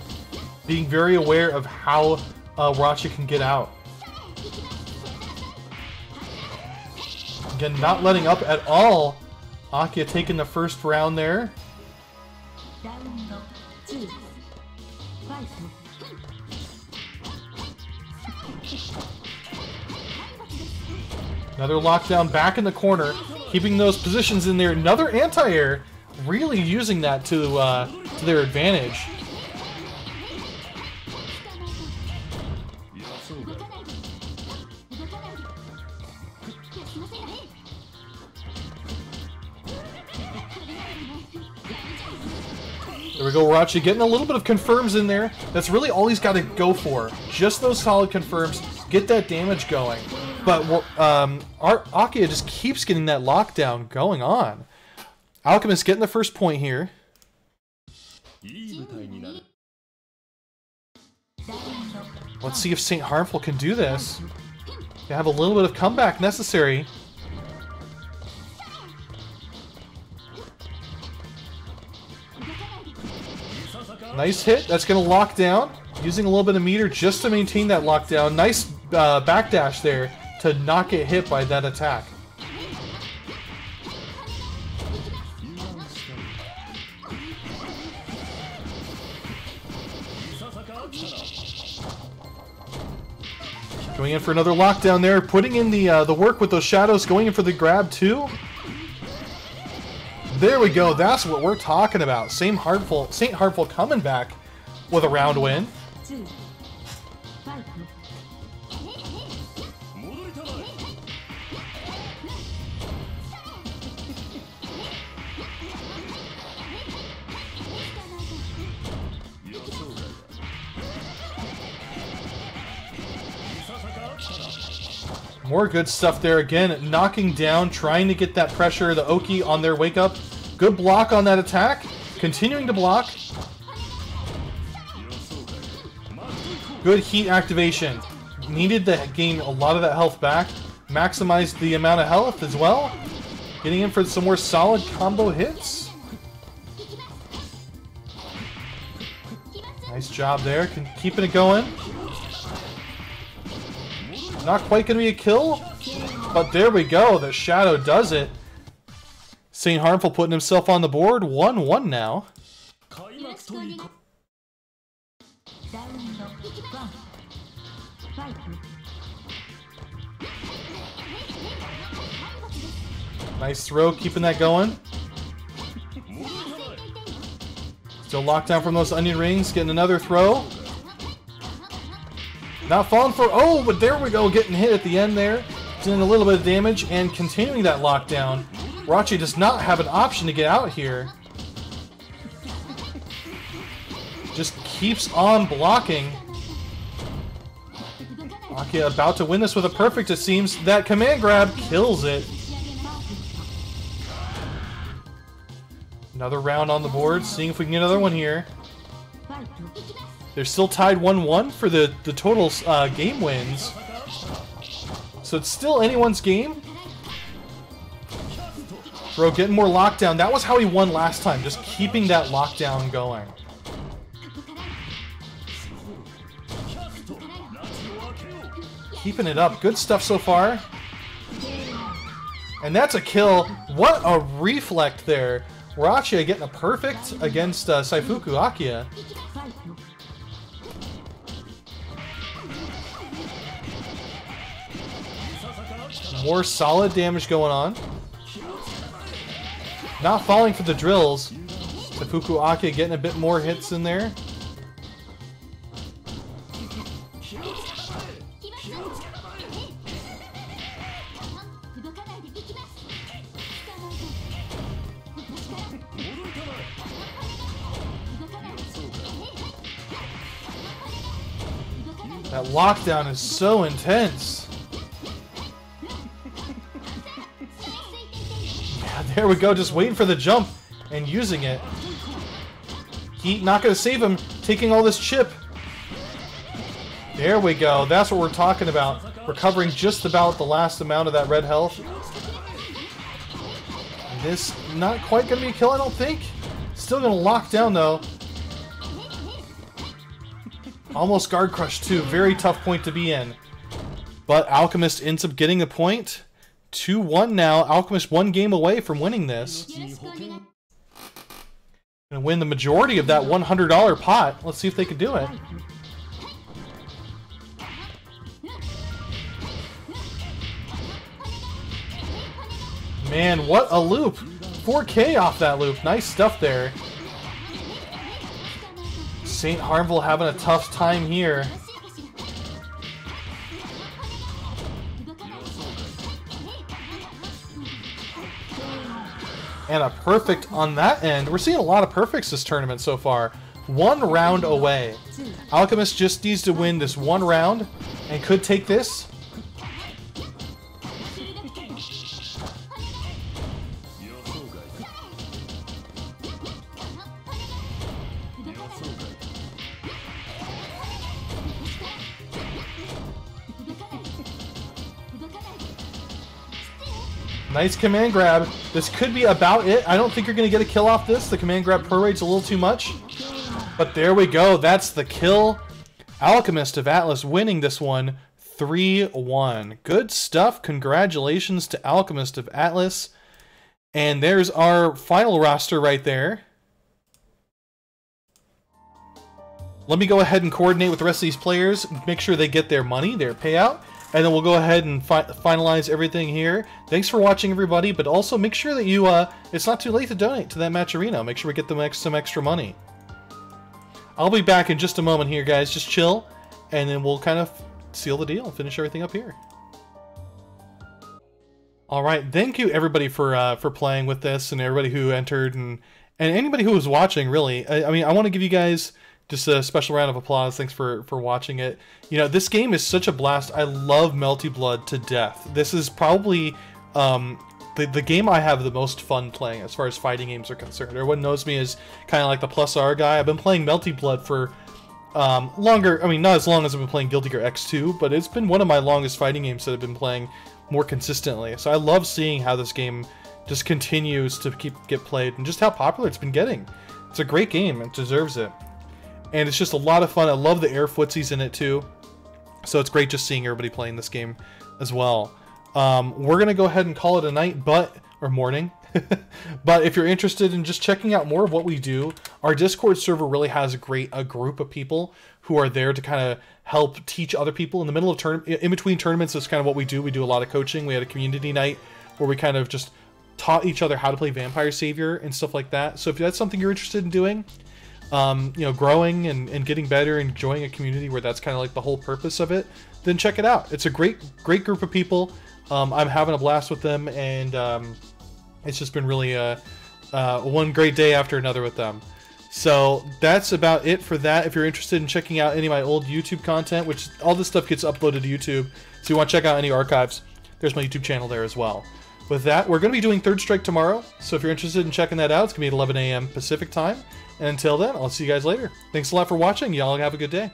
Speaker 1: Being very aware of how Racha can get out. Again, not letting up at all. Akia taking the first round there. Another lockdown back in the corner, keeping those positions in there. Another anti-air, really using that to their advantage. There we go, Racha getting a little bit of confirms in there. That's really all he's got to go for. Just those solid confirms, get that damage going. But Akia just keeps getting that lockdown going on. Alchemist getting the first point here. Let's see if Saint Harmful can do this. They have a little bit of comeback necessary. Nice hit. That's going to lock down. Using a little bit of meter just to maintain that lockdown. Nice backdash there to not get hit by that attack. Going in for another lockdown there, putting in the work with those shadows, going in for the grab too. There we go, that's what we're talking about. Saint Harmful coming back with a round win. More good stuff there again, knocking down, trying to get that pressure, the Oki on their wake up. Good block on that attack, continuing to block. Good heat activation. Needed to gain a lot of that health back. Maximized the amount of health as well. Getting in for some more solid combo hits. Nice job there, keeping it going. Not quite going to be a kill, but there we go. The Shadow does it. Saint Harmful putting himself on the board. 1-1 now. Nice throw, keeping that going. Still locked down from those onion rings. Getting another throw. Not falling for... Oh, but there we go. Getting hit at the end there. Doing a little bit of damage and continuing that lockdown. Rachi does not have an option to get out here. Just keeps on blocking. Akia about to win this with a perfect, it seems. That command grab kills it. Another round on the board. Seeing if we can get another one here. They're still tied 1-1 for the total game wins. So it's still anyone's game. Bro, getting more lockdown. That was how he won last time, just keeping that lockdown going. Keeping it up. Good stuff so far. And that's a kill. What a reflect there. Rachi getting a perfect against Seifuku Akia. More solid damage going on. Not falling for the drills. Seifuku Akia getting a bit more hits in there. That lockdown is so intense. Yeah, there we go, just waiting for the jump and using it. Heat not going to save him, taking all this chip. There we go, that's what we're talking about. Recovering just about the last amount of that red health. This not quite going to be a kill, I don't think. Still going to lock down though. Almost guard crush too. Very tough point to be in. But Alchemist ends up getting the point. 2-1 now. Alchemist one game away from winning this. Gonna win the majority of that $100 pot. Let's see if they can do it. Man, what a loop. 4K off that loop. Nice stuff there. Saint Harmful having a tough time here. And a perfect on that end. We're seeing a lot of perfects this tournament so far. One round away. Alchemist just needs to win this one round and could take this. Nice command grab. This could be about it. I don't think you're going to get a kill off this. The command grab pro rate's a little too much. But there we go. That's the kill. Alchemist of Atlas winning this one 3-1. Good stuff. Congratulations to Alchemist of Atlas. And there's our final roster right there. let me go ahead and coordinate with the rest of these players, make sure they get their money, their payout, and then we'll go ahead and finalize everything here. Thanks for watching, everybody, but also make sure that you, it's not too late to donate to that match arena. Make sure we get them some extra money. I'll be back in just a moment here, guys. Just chill, and then we'll kind of seal the deal and finish everything up here. All right, thank you everybody for playing with this, and everybody who entered, and anybody who was watching. Really, I mean, I want to give you guys just a special round of applause. Thanks for watching it. You know, this game is such a blast. I love Melty Blood to death. This is probably the game I have the most fun playing as far as fighting games are concerned. Everyone knows me as kind of like the plus R guy. I've been playing Melty Blood for longer. I mean, not as long as I've been playing Guilty Gear X2, but it's been one of my longest fighting games that I've been playing more consistently. So I love seeing how this game just continues to get played and just how popular it's been getting. It's a great game. It deserves it. And it's just a lot of fun. I love the air footsies in it too. So it's great just seeing everybody playing this game as well. We're going to go ahead and call it a night, or morning. But if you're interested in just checking out more of what we do, our Discord server really has a group of people who are there to kind of help teach other people in the middle of in between tournaments. That's kind of what we do. We do a lot of coaching. We had a community night where we kind of just taught each other how to play Vampire Savior and stuff like that. So if that's something you're interested in doing, you know, growing and getting better and enjoying a community where that's kind of like the whole purpose of it, then check it out. It's a great group of people. I'm having a blast with them, and it's just been really one great day after another with them. So that's about it for that. If you're interested in checking out any of my old YouTube content, which all this stuff gets uploaded to YouTube, so you want to check out any archives, there's my YouTube channel there as well. With that, we're going to be doing Third Strike tomorrow, so if you're interested in checking that out, it's going to be at 11 a.m. Pacific time. And until then, I'll see you guys later. Thanks a lot for watching. Y'all have a good day.